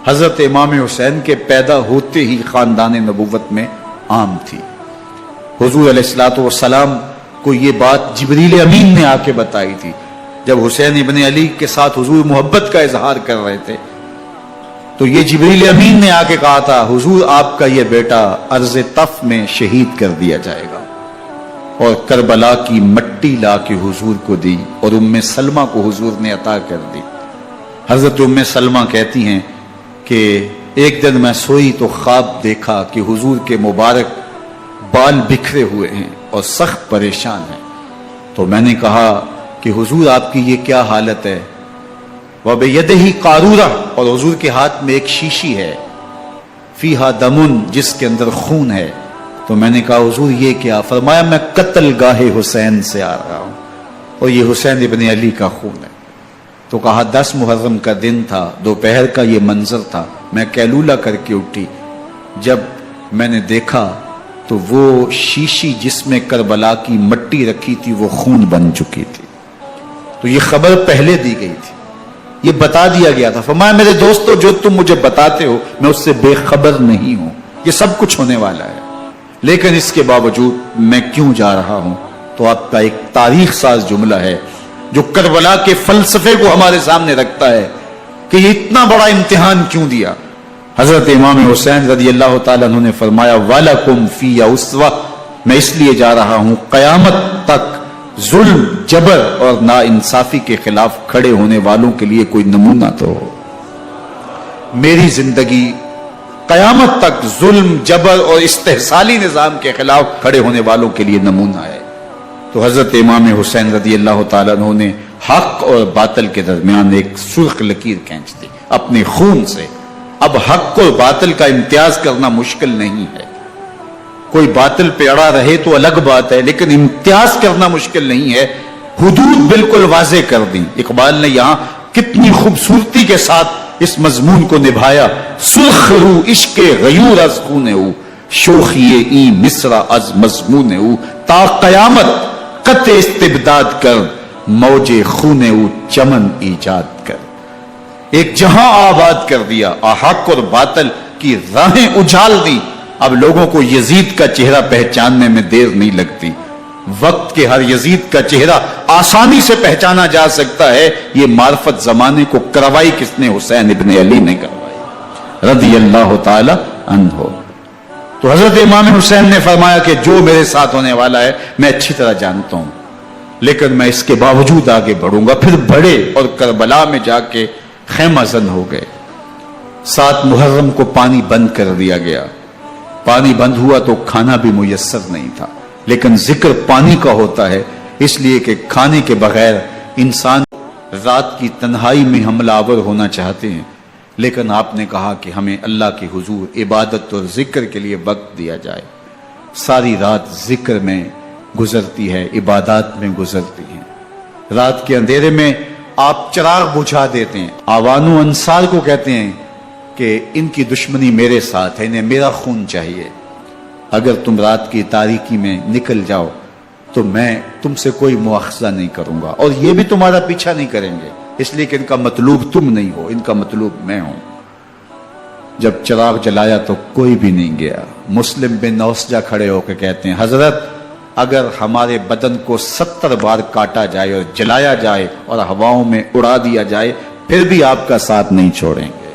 حضرت امام حسین کے پیدا ہوتے ہی خاندان نبوت میں عام تھی. حضور علیہ الصلوۃ والسلام کو یہ بات جبریل امین نے آ کے بتائی تھی جب حسین ابن علی کے ساتھ حضور محبت کا اظہار کر رہے تھے. تو یہ جبریل امین نے آ کے کہا تھا حضور آپ کا یہ بیٹا ارض طف میں شہید کر دیا جائے گا، اور کربلا کی مٹی لا کے حضور کو دی اور ام سلمہ کو حضور نے عطا کر دی. حضرت ام سلمہ کہتی ہیں کہ ایک دن میں سوئی تو خواب دیکھا کہ حضور کے مبارک بال بکھرے ہوئے ہیں اور سخت پریشان ہیں. تو میں نے کہا کہ حضور آپ کی یہ کیا حالت ہے؟ وَبِيَدِهِ قَارُورَةٌ، اور حضور کے ہاتھ میں ایک شیشی ہے، فِيهَا دَمٌ، جس کے اندر خون ہے. تو میں نے کہا حضور یہ کیا؟ فرمایا میں قتل گاہ حسین سے آ رہا ہوں اور یہ حسین ابن علی کا خون ہے. تو کہا 10 محرم کا دن تھا، دوپہر کا یہ منظر تھا، میں کیلولہ کر کے اٹھی، جب میں نے دیکھا تو وہ شیشی جس میں کربلا کی مٹی رکھی تھی وہ خون بن چکی تھی. تو یہ خبر پہلے دی گئی تھی، یہ بتا دیا گیا تھا. فرمایا میرے دوستو جو تم مجھے بتاتے ہو میں اس سے بے خبر نہیں ہوں، یہ سب کچھ ہونے والا ہے، لیکن اس کے باوجود میں کیوں جا رہا ہوں؟ تو آپ کا ایک تاریخ ساز جملہ ہے جو کربلا کے فلسفے کو ہمارے سامنے رکھتا ہے کہ یہ اتنا بڑا امتحان کیوں دیا. حضرت امام حسین رضی اللہ تعالیٰ عنہ نے فرمایا وَلَكُمْ فِيَّ أُسْوَةٌ، میں اس لیے جا رہا ہوں قیامت تک ظلم، جبر اور ناانصافی کے خلاف کھڑے ہونے والوں کے لیے کوئی نمونہ تو ہو. میری زندگی قیامت تک ظلم، جبر اور استحصالی نظام کے خلاف کھڑے ہونے والوں کے لیے نمونہ ہے. تو حضرت امام حسین رضی اللہ تعالیٰ عنہ نے حق اور باطل کے درمیان ایک سرخ لکیر کھینچ دی اپنے خون سے. اب حق اور باطل کا امتیاز کرنا مشکل نہیں ہے، کوئی باطل پہ اڑا رہے تو الگ بات ہے، لیکن امتیاز کرنا مشکل نہیں ہے. حدود بالکل واضح کر دی. اقبال نے یہاں کتنی خوبصورتی کے ساتھ اس مضمون کو نبھایا. سرخ رو عشق غیور از خون او، شوخی ای مصرع از مضمون او، تا قیامت قطع استبداد کر، موج خون او چمن ایجاد کر. ایک جہاں آباد کر دیا، حق اور باطل کی راہیں اجال دی. اب لوگوں کو یزید کا چہرہ پہچاننے میں دیر نہیں لگتی. وقت کے ہر یزید کا چہرہ آسانی سے پہچانا جا سکتا ہے. یہ معرفت زمانے کو کروائی کس نے؟ حسین ابن علی نے کروائی رضی اللہ تعالی عنہ. تو حضرت امام حسین نے فرمایا کہ جو میرے ساتھ ہونے والا ہے میں اچھی طرح جانتا ہوں، لیکن میں اس کے باوجود آگے بڑھوں گا. پھر بڑھے اور کربلا میں جا کے خیمہ زن ہو گئے. 7 محرم کو پانی بند کر دیا گیا. پانی بند ہوا تو کھانا بھی میسر نہیں تھا، لیکن ذکر پانی کا ہوتا ہے اس لیے کہ کھانے کے بغیر انسان رات کی تنہائی میں حملہ آور ہونا چاہتے ہیں، لیکن آپ نے کہا کہ ہمیں اللہ کے حضور عبادت اور ذکر کے لیے وقت دیا جائے. ساری رات ذکر میں گزرتی ہے، عبادات میں گزرتی ہے. رات کے اندھیرے میں آپ چراغ بجھا دیتے ہیں. آوان و انصار کو کہتے ہیں کہ ان کی دشمنی میرے ساتھ ہے، انہیں میرا خون چاہیے. اگر تم رات کی تاریکی میں نکل جاؤ تو میں تم سے کوئی مواخذہ نہیں کروں گا، اور یہ بھی تمہارا پیچھا نہیں کریں گے، اس لیے کہ ان کا مطلوب تم نہیں ہو، ان کا مطلوب میں ہوں. جب چراغ جلایا تو کوئی بھی نہیں گیا۔ مسلم بن اوسجہ کھڑے ہو کے کہتے ہیں حضرت اگر ہمارے بدن کو 70 بار کاٹا جائے اور جلایا جائے اور ہواؤں میں اڑا دیا جائے پھر بھی آپ کا ساتھ نہیں چھوڑیں گے۔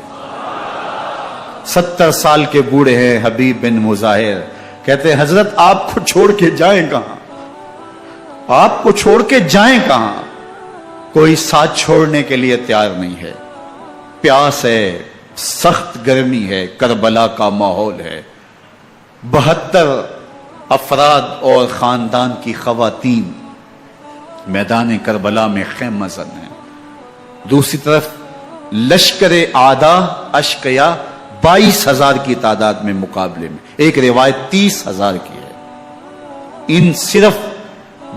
70 سال کے بوڑھے ہیں حبیب بن مظاہر، کہتے ہیں حضرت آپ کو چھوڑ کے جائیں کہاں، آپ کو چھوڑ کے جائیں کہاں؟ کوئی ساتھ چھوڑنے کے لیے تیار نہیں ہے۔ پیاس ہے، سخت گرمی ہے، کربلا کا ماحول ہے، 72 افراد اور خاندان کی خواتین میدان کربلا میں خیمہ زن ہیں۔ دوسری طرف لشکر اعداء اشقیا 22,000 کی تعداد میں مقابلے میں، ایک روایت 30,000 کی ہے۔ ان صرف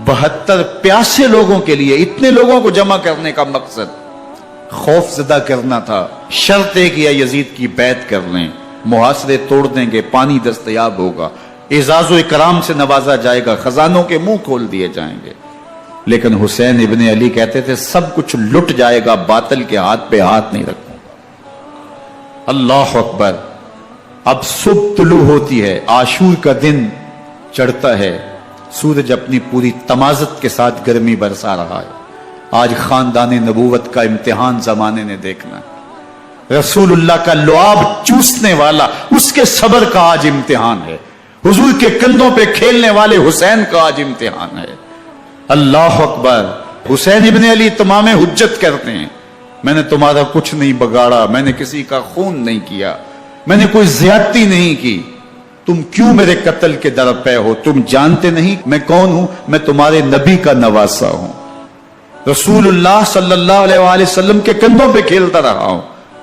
72 پیاسے لوگوں کے لیے اتنے لوگوں کو جمع کرنے کا مقصد خوف زدہ کرنا تھا۔ شرط ہے کہ یزید کی بیعت کر لیں، محاصرے توڑ دیں گے، پانی دستیاب ہوگا، اعزاز و اکرام سے نوازا جائے گا، خزانوں کے منہ کھول دیے جائیں گے۔ لیکن حسین ابن علی کہتے تھے سب کچھ لٹ جائے گا، باطل کے ہاتھ پہ ہاتھ نہیں رکھوں گا۔ اللہ اکبر۔ اب صبح طلوع ہوتی ہے، عاشور کا دن چڑھتا ہے، سورج اپنی پوری تمازت کے ساتھ گرمی برسا رہا ہے۔ آج خاندان نبوت کا امتحان زمانے نے دیکھنا ہے۔ رسول اللہ کا لعاب چوسنے والا اس کے صبر کا آج امتحان ہے۔ حضور کے کندھوں پہ کھیلنے والے حسین کا آج امتحان ہے۔ اللہ اکبر۔ حسین ابن علی تمام حجت کرتے ہیں میں نے تمہارا کچھ نہیں بگاڑا، میں نے کسی کا خون نہیں کیا، میں نے کوئی زیادتی نہیں کی، تم کیوں میرے قتل کے در پہ ہو؟ تم جانتے نہیں میں کون ہوں؟ میں تمہارے نبی کا نواسا ہوں، رسول اللہ صلی اللہ علیہ وآلہ وسلم کے کندھوں پہ کھیلتا رہا ہوں،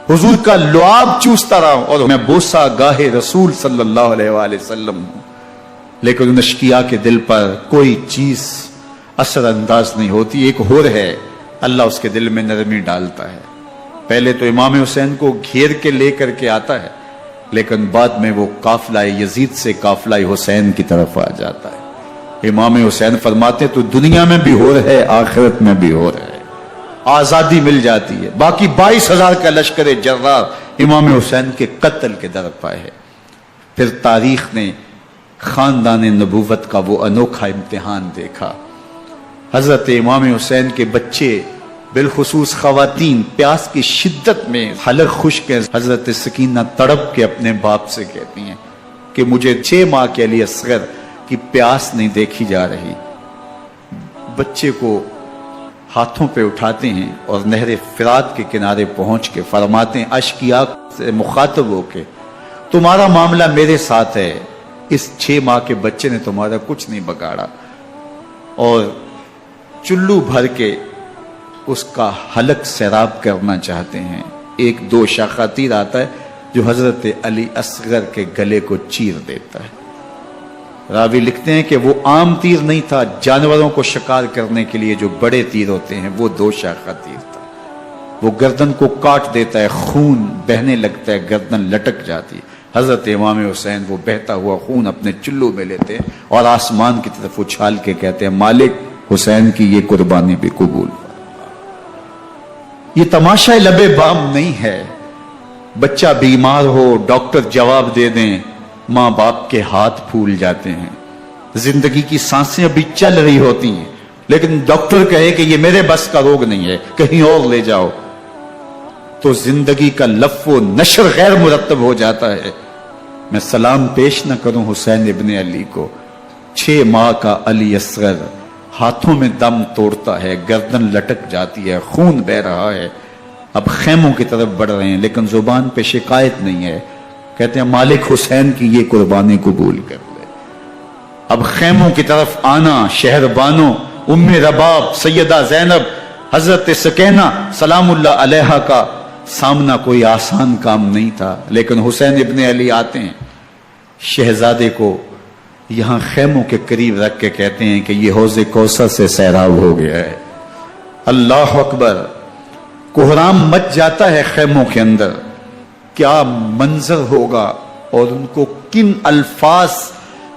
حضور کا لعاب چوستا رہا ہوں، اور میں بوسہ گاہے رسول صلی اللہ علیہ وآلہ وسلم ہوں۔ لیکن ان اشقیاء کے دل پر کوئی چیز اثر انداز نہیں ہوتی۔ ایک ہور ہے، اللہ اس کے دل میں نرمی ڈالتا ہے۔ پہلے تو امام حسین کو گھیر کے لے کر کے آتا ہے، لیکن بعد میں وہ قافلہ یزید سے قافلہ حسین کی طرف آ جاتا ہے۔ امام حسین فرماتے تو دنیا میں بھی ہور ہے، آخرت میں بھی ہور ہے، آزادی مل جاتی ہے۔ باقی 22,000 کا لشکر جرار امام حسین کے قتل کے در پہ ہے۔ پھر تاریخ نے خاندان نبوت کا وہ انوکھا امتحان دیکھا۔ حضرت امام حسین کے بچے بالخصوص خواتین پیاس کی شدت میں حلق خشک ہیں۔ حضرت سکینہ تڑپ کے اپنے باپ سے کہتی ہیں کہ مجھے 6 ماہ کے علی اصغر کی پیاس نہیں دیکھی جا رہی۔ بچے کو ہاتھوں پہ اٹھاتے ہیں اور نہر فرات کے کنارے پہنچ کے فرماتے ہیں اشقیاء سے مخاطب ہو کے تمہارا معاملہ میرے ساتھ ہے، اس 6 ماہ کے بچے نے تمہارا کچھ نہیں بگاڑا، اور چلو بھر کے اس کا حلق سیراب کرنا چاہتے ہیں۔ ایک دوشاخہ تیر آتا ہے جو حضرت علی اصغر کے گلے کو چیر دیتا ہے۔ راوی لکھتے ہیں کہ وہ عام تیر نہیں تھا، جانوروں کو شکار کرنے کے لیے جو بڑے تیر ہوتے ہیں وہ دوشاخہ تیر تھا۔ وہ گردن کو کاٹ دیتا ہے، خون بہنے لگتا ہے، گردن لٹک جاتی ہے۔ حضرت امام حسین وہ بہتا ہوا خون اپنے چلو میں لیتے ہیں اور آسمان کی طرف اچھال کے کہتے ہیں مالک حسین کی یہ قربانی بھی قبول۔ یہ تماشا لبے بام نہیں ہے۔ بچہ بیمار ہو، ڈاکٹر جواب دے دیں، ماں باپ کے ہاتھ پھول جاتے ہیں۔ زندگی کی سانسیں ابھی چل رہی ہوتی ہیں، لیکن ڈاکٹر کہے کہ یہ میرے بس کا روگ نہیں ہے، کہیں اور لے جاؤ، تو زندگی کا لف و نشر غیر مرتب ہو جاتا ہے۔ میں سلام پیش نہ کروں حسین ابن علی کو، 6 ماہ کا علی اصغر ہاتھوں میں دم توڑتا ہے، گردن لٹک جاتی ہے، خون بہ رہا ہے۔ اب خیموں کی طرف بڑھ رہے ہیں، لیکن زبان پہ شکایت نہیں ہے، کہتے ہیں مالک حسین کی یہ قربانی قبول کر لے۔ اب خیموں کی طرف آنا، شہر بانو، ام رباب، سیدہ زینب، حضرت سکینہ سلام اللہ علیہا کا سامنا کوئی آسان کام نہیں تھا، لیکن حسین ابن علی آتے ہیں، شہزادے کو یہاں خیموں کے قریب رکھ کے کہتے ہیں کہ یہ حوض کوثر سے سیراب ہو گیا ہے۔ اللہ اکبر۔ کوہرام مچ جاتا ہے خیموں کے اندر، کیا منظر ہوگا، اور ان کو کن الفاظ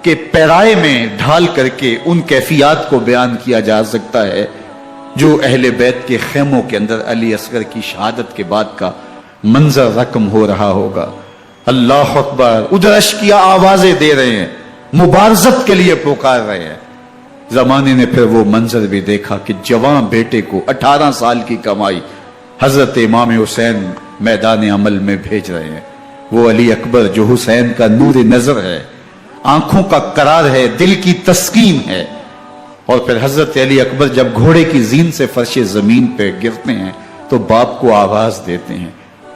کے پیرائے میں ڈھال کر کے ان کیفیات کو بیان کیا جا سکتا ہے جو اہل بیت کے خیموں کے اندر علی اصغر کی شہادت کے بعد کا منظر رقم ہو رہا ہوگا۔ اللہ اکبر، ادھر اشکیا آوازیں دے رہے ہیں، مبارزت کے لیے پکار رہے ہیں۔ زمانے نے پھر وہ منظر بھی دیکھا کہ جوان بیٹے کو 18 سال کی کمائی حضرت امام حسین میدان عمل میں بھیج رہے ہیں۔ وہ علی اکبر جو حسین کا نور نظر ہے، آنکھوں کا قرار ہے، دل کی تسکین ہے۔ اور پھر حضرت علی اکبر جب گھوڑے کی زین سے فرش زمین پہ گرتے ہیں تو باپ کو آواز دیتے ہیں،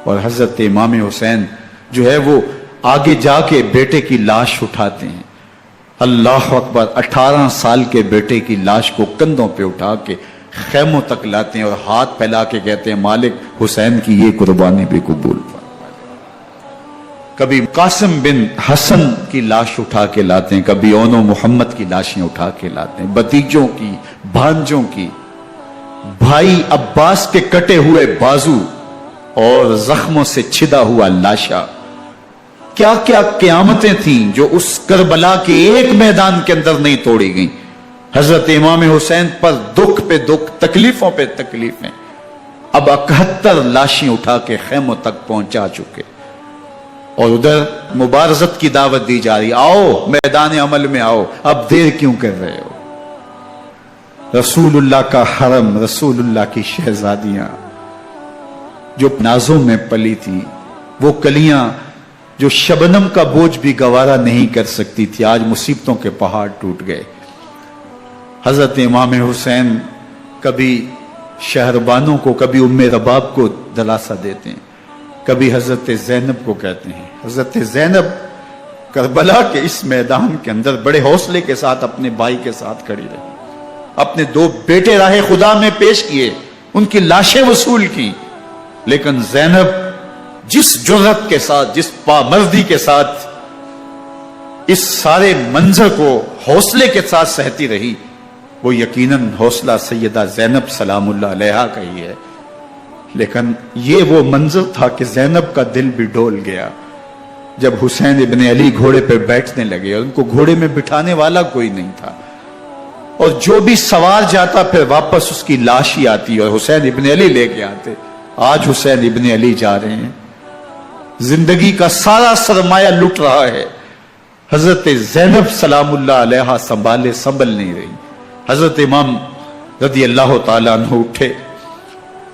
اور حضرت امام حسین جو ہے وہ آگے جا کے بیٹے کی لاش اٹھاتے ہیں۔ اللہ اکبر، 18 سال کے بیٹے کی لاش کو کندھوں پہ اٹھا کے خیموں تک لاتے ہیں اور ہاتھ پھیلا کے کہتے ہیں مالک حسین کی یہ قربانی بھی قبول فرما۔ کبھی قاسم بن حسن کی لاش اٹھا کے لاتے ہیں، کبھی اون و محمد کی لاشیں اٹھا کے لاتے ہیں، بتیجوں کی، بھانجوں کی، بھائی عباس کے کٹے ہوئے بازو اور زخموں سے چھدا ہوا لاشا۔ کیا کیا قیامتیں تھیں جو اس کربلا کے ایک میدان کے اندر نہیں توڑی گئیں۔ حضرت امام حسین پر دکھ پہ دکھ، تکلیفوں پہ تکلیفیں۔ اب 71 لاشیں اٹھا کے خیموں تک پہنچا چکے، اور ادھر مبارزت کی دعوت دی جا رہی، آؤ میدان عمل میں آؤ، اب دیر کیوں کر رہے ہو۔ رسول اللہ کا حرم، رسول اللہ کی شہزادیاں جو نازوں میں پلی تھی، وہ کلیاں جو شبنم کا بوجھ بھی گوارا نہیں کر سکتی تھی، آج مصیبتوں کے پہاڑ ٹوٹ گئے۔ حضرت امام حسین کبھی شہربانوں کو، کبھی ام رباب کو دلاسا دیتے ہیں، کبھی حضرت زینب کو کہتے ہیں۔ حضرت زینب کربلا کے اس میدان کے اندر بڑے حوصلے کے ساتھ اپنے بھائی کے ساتھ کھڑی رہی، اپنے 2 بیٹے راہ خدا میں پیش کیے، ان کی لاشیں وصول کی، لیکن زینب جس جرأت کے ساتھ، جس پامردی کے ساتھ اس سارے منظر کو حوصلے کے ساتھ سہتی رہی، وہ یقیناً حوصلہ سیدہ زینب سلام اللہ علیہا کا ہی ہے۔ لیکن یہ وہ منظر تھا کہ زینب کا دل بھی ڈول گیا جب حسین ابن علی گھوڑے پہ بیٹھنے لگے، اور ان کو گھوڑے میں بٹھانے والا کوئی نہیں تھا، اور جو بھی سوار جاتا پھر واپس اس کی لاش ہی آتی اور حسین ابن علی لے کے آتے۔ آج حسین ابن علی جا رہے ہیں، زندگی کا سارا سرمایہ لٹ رہا ہے، حضرت زینب سلام اللہ علیہا سنبھل نہیں رہی۔ حضرت امام رضی اللہ تعالیٰ عنہ اٹھے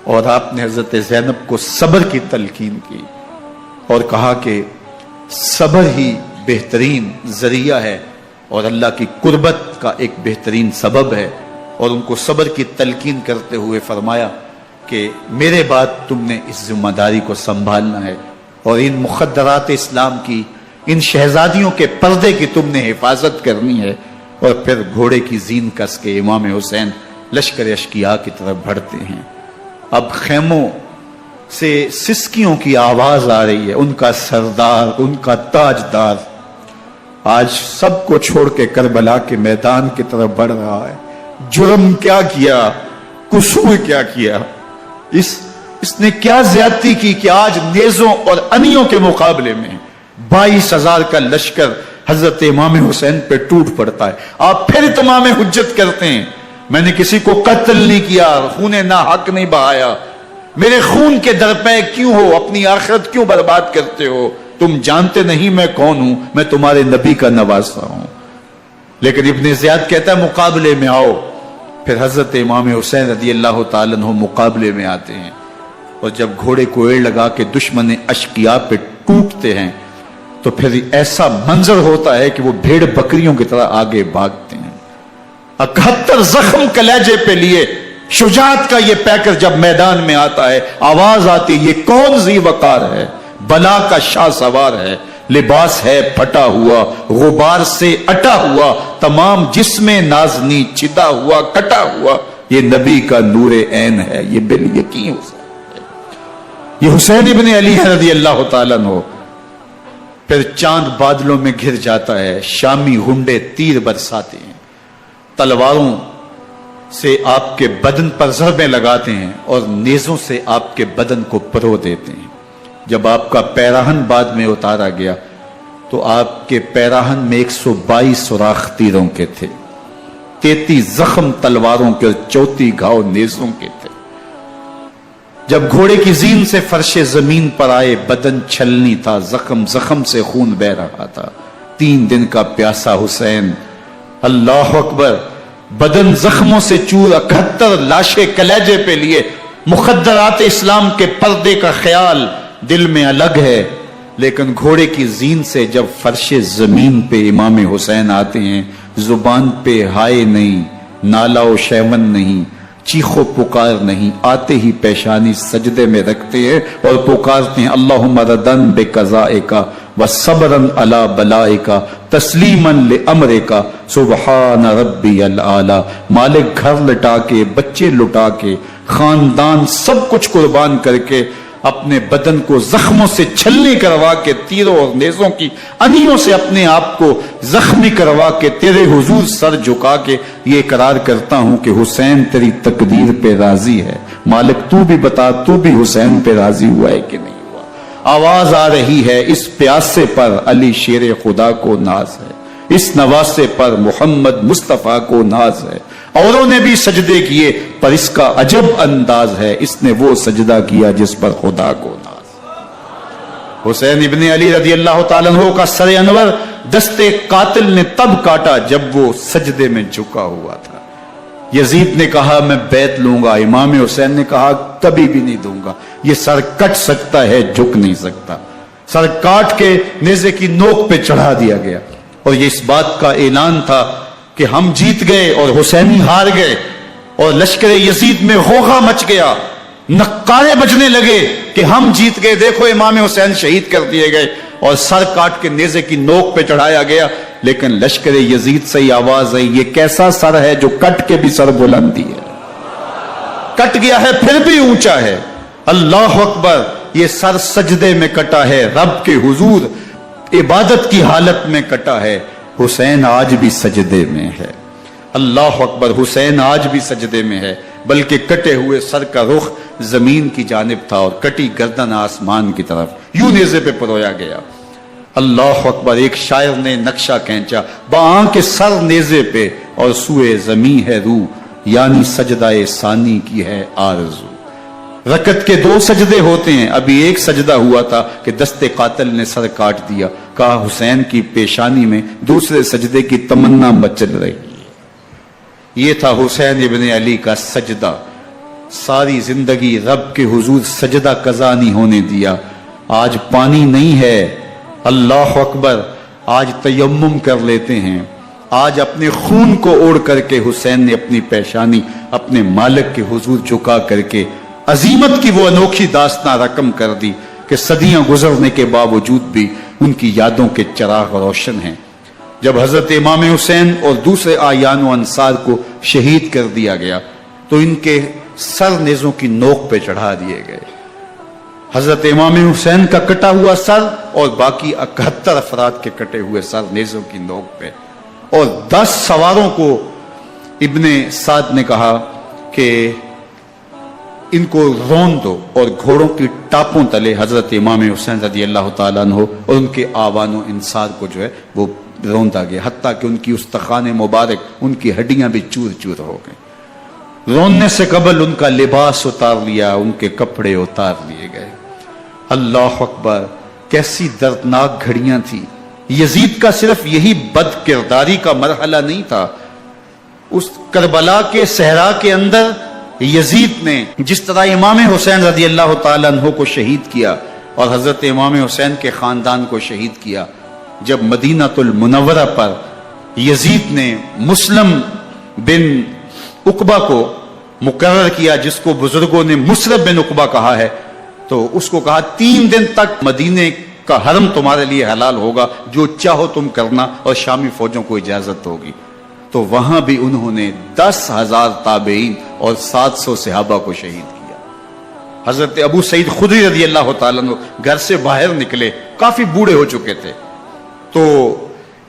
اور آپ نے حضرت زینب کو صبر کی تلقین کی اور کہا کہ صبر ہی بہترین ذریعہ ہے اور اللہ کی قربت کا ایک بہترین سبب ہے، اور ان کو صبر کی تلقین کرتے ہوئے فرمایا کہ میرے بعد تم نے اس ذمہ داری کو سنبھالنا ہے، اور ان مخدرات اسلام کی، ان شہزادیوں کے پردے کی تم نے حفاظت کرنی ہے۔ اور پھر گھوڑے کی زین کس کے امام حسین لشکر اشکیا کی طرف بڑھتے ہیں۔ اب خیموں سے سسکیوں کی آواز آ رہی ہے، ان کا سردار، ان کا تاجدار آج سب کو چھوڑ کے کربلا کے میدان کی طرف بڑھ رہا ہے۔ جرم کیا کیا، قصور کیا کیا، اس نے کیا زیادتی کی کہ آج نیزوں اور انیوں کے مقابلے میں 22,000 کا لشکر حضرت امام حسین پہ ٹوٹ پڑتا ہے۔ آپ پھر اتمام حجت کرتے ہیں، میں نے کسی کو قتل نہیں کیا، خون ناحق نہیں بہایا، میرے خون کے درپے کیوں ہو، اپنی آخرت کیوں برباد کرتے ہو، تم جانتے نہیں میں کون ہوں، میں تمہارے نبی کا نواسا ہوں۔ لیکن ابن زیاد کہتا ہے مقابلے میں آؤ۔ پھر حضرت امام حسین رضی اللہ تعالیٰ عنہ مقابلے میں آتے ہیں، اور جب گھوڑے کو ایڑ لگا کے دشمن اشقیاء پہ ٹوٹتے ہیں تو پھر ایسا منظر ہوتا ہے کہ وہ بھیڑ بکریوں کی طرح آگے بھاگتے ہیں۔ 71 زخم کلیجے پہ لیے شجاعت کا یہ پیکر جب میدان میں آتا ہے، آواز آتی، یہ کون ذی وقار ہے، بلا کا شاہ سوار ہے، لباس ہے پھٹا ہوا، غبار سے اٹا ہوا، تمام جسم نازنی چدا ہوا، کٹا ہوا، یہ نبی کا نور عین ہے، یہ بال یقین یہ حسین ابن علی رضی اللہ تعالیٰ عنہ۔ پھر چاند بادلوں میں گھر جاتا ہے، شامی ہنڈے تیر برساتے ہیں، تلواروں سے آپ کے بدن پر ضربیں لگاتے ہیں اور نیزوں سے آپ کے بدن کو پرو دیتے ہیں۔ جب آپ کا پیراہن بعد میں اتارا گیا تو آپ کے پیراہن میں 122 سوراخ تیروں کے تھے، 33 زخم تلواروں کے اور 34 گھاؤ نیزوں کے تھے۔ جب گھوڑے کی زین سے فرش زمین پر آئے بدن چھلنی تھا، زخم زخم سے خون بہ رہا تھا، 3 دن کا پیاسا حسین، اللہ اکبر، بدن زخموں سے چور، 71 لاشیں کلیجے پہ لیے، مخدرات اسلام کے پردے کا خیال دل میں الگ ہے، لیکن گھوڑے کی زین سے جب فرش زمین پہ امام حسین آتے ہیں، زبان پہ ہائے نہیں، نالا و شیون نہیں، چیخ و پکار نہیں، آتے ہی پیشانی سجدے میں رکھتے ہیں اور پکارتے ہیں اللہم ردن بقضائک وصبرن علی بلائک تسلیما لامرک سبحان ربی العالی۔ مالک گھر لٹا کے، بچے لٹا کے، خاندان سب کچھ قربان کر کے، اپنے بدن کو زخموں سے چھلنی کروا کے، تیروں اور نیزوں کی انیوں سے اپنے آپ کو زخمی کروا کے، تیرے حضور سر جھکا کے یہ اقرار کرتا ہوں کہ حسین تیری تقدیر پہ راضی ہے۔ مالک تو بھی بتا، تو بھی حسین پہ راضی ہوا ہے کہ نہیں ہوا؟ آواز آ رہی ہے، اس پیاسے پر علی شیر خدا کو ناز ہے، اس نواسے پر محمد مصطفیٰ کو ناز ہے۔ اوروں نے بھی سجدے کیے پر اس کا عجب انداز ہے، اس نے وہ سجدہ کیا جس پر خدا کو ناز۔ حسین ابن علی رضی اللہ تعالیٰ عنہ کا سر انور دستے قاتل نے تب کاٹا جب وہ سجدے میں جھکا ہوا تھا۔ یزید نے کہا میں بیعت لوں گا، امام حسین نے کہا کبھی بھی نہیں دوں گا، یہ سر کٹ سکتا ہے، جھک نہیں سکتا۔ سر کاٹ کے نیزے کی نوک پہ چڑھا دیا گیا، اور یہ اس بات کا اعلان تھا کہ ہم جیت گئے اور حسینی ہار گئے، اور لشکر یزید میں غوغا مچ گیا، نقارے بجنے لگے کہ ہم جیت گئے، دیکھو امام حسین شہید کر دیے گئے، اور سر کاٹ کے نیزے کی نوک پہ چڑھایا گیا۔ لیکن لشکر یزید سے ہی آواز آئی یہ کیسا سر ہے جو کٹ کے بھی سر بلندی ہے، کٹ گیا ہے پھر بھی اونچا ہے۔ اللہ اکبر، یہ سر سجدے میں کٹا ہے، رب کے حضور عبادت کی حالت میں کٹا ہے۔ حسین آج بھی سجدے میں ہے، اللہ اکبر، حسین آج بھی سجدے میں ہے، بلکہ کٹے ہوئے سر کا رخ زمین کی جانب تھا اور کٹی گردن آسمان کی طرف، یوں نیزے پہ پرویا گیا۔ اللہ اکبر، ایک شاعر نے نقشہ کھینچا، باں کے سر نیزے پہ اور سوئے زمین ہے روح، یعنی سجدہ ثانی کی ہے آرزو۔ رکعت کے 2 سجدے ہوتے ہیں، ابھی ایک سجدہ ہوا تھا کہ دستے قاتل نے سر کاٹ دیا، کہا حسین کی پیشانی میں دوسرے سجدے کی تمنا مچل رہی ہے۔ یہ تھا حسین ابن علی کا سجدہ، ساری زندگی رب کے حضور سجدہ قضا نہیں ہونے دیا۔ آج پانی نہیں ہے، اللہ اکبر، آج تیمم کر لیتے ہیں، آج اپنے خون کو اوڑ کر کے حسین نے اپنی پیشانی اپنے مالک کے حضور جھکا کر کے عظیمت کی وہ انوکھی داستان رقم کر دی کہ صدیاں گزرنے کے باوجود بھی ان کی یادوں کے چراغ روشن ہیں۔ جب حضرت امام حسین اور دوسرے آیان و انصار کو شہید کر دیا گیا تو ان کے سر نیزوں کی نوک پہ چڑھا دیے گئے۔ حضرت امام حسین کا کٹا ہوا سر اور باقی 71 افراد کے کٹے ہوئے سر نیزوں کی نوک پہ، اور 10 سواروں کو ابن سعد نے کہا کہ ان کو رون دو، اور گھوڑوں کی ٹاپوں تلے حضرت امام حسین رضی اللہ تعالیٰ عنہ اور ان کے آوان و انصار کو جو ہے وہ روندا گیا، حتیٰ کہ ان کی استخوان مبارک، ان کی ہڈیاں بھی چور چور ہو گئیں۔ روننے سے قبل ان کا لباس اتار لیا، ان کے کپڑے اتار لیے گئے۔ اللہ اکبر، کیسی دردناک گھڑیاں تھیں۔ یزید کا صرف یہی بد کرداری کا مرحلہ نہیں تھا، اس کربلا کے صحرا کے اندر یزید نے جس طرح امام حسین رضی اللہ تعالیٰ عنہ کو شہید کیا اور حضرت امام حسین کے خاندان کو شہید کیا، جب مدینہ المنورہ پر یزید نے مسلم بن عقبہ کو مقرر کیا، جس کو بزرگوں نے مصرب بن عقبہ کہا ہے، تو اس کو کہا 3 دن تک مدینے کا حرم تمہارے لیے حلال ہوگا، جو چاہو تم کرنا، اور شامی فوجوں کو اجازت ہوگی۔ تو وہاں بھی انہوں نے 10,000 تابعین اور 700 صحابہ کو شہید کیا۔ حضرت ابو سعید خدری رضی اللہ تعالیٰ عنہ گھر سے باہر نکلے، کافی بوڑھے ہو چکے تھے، تو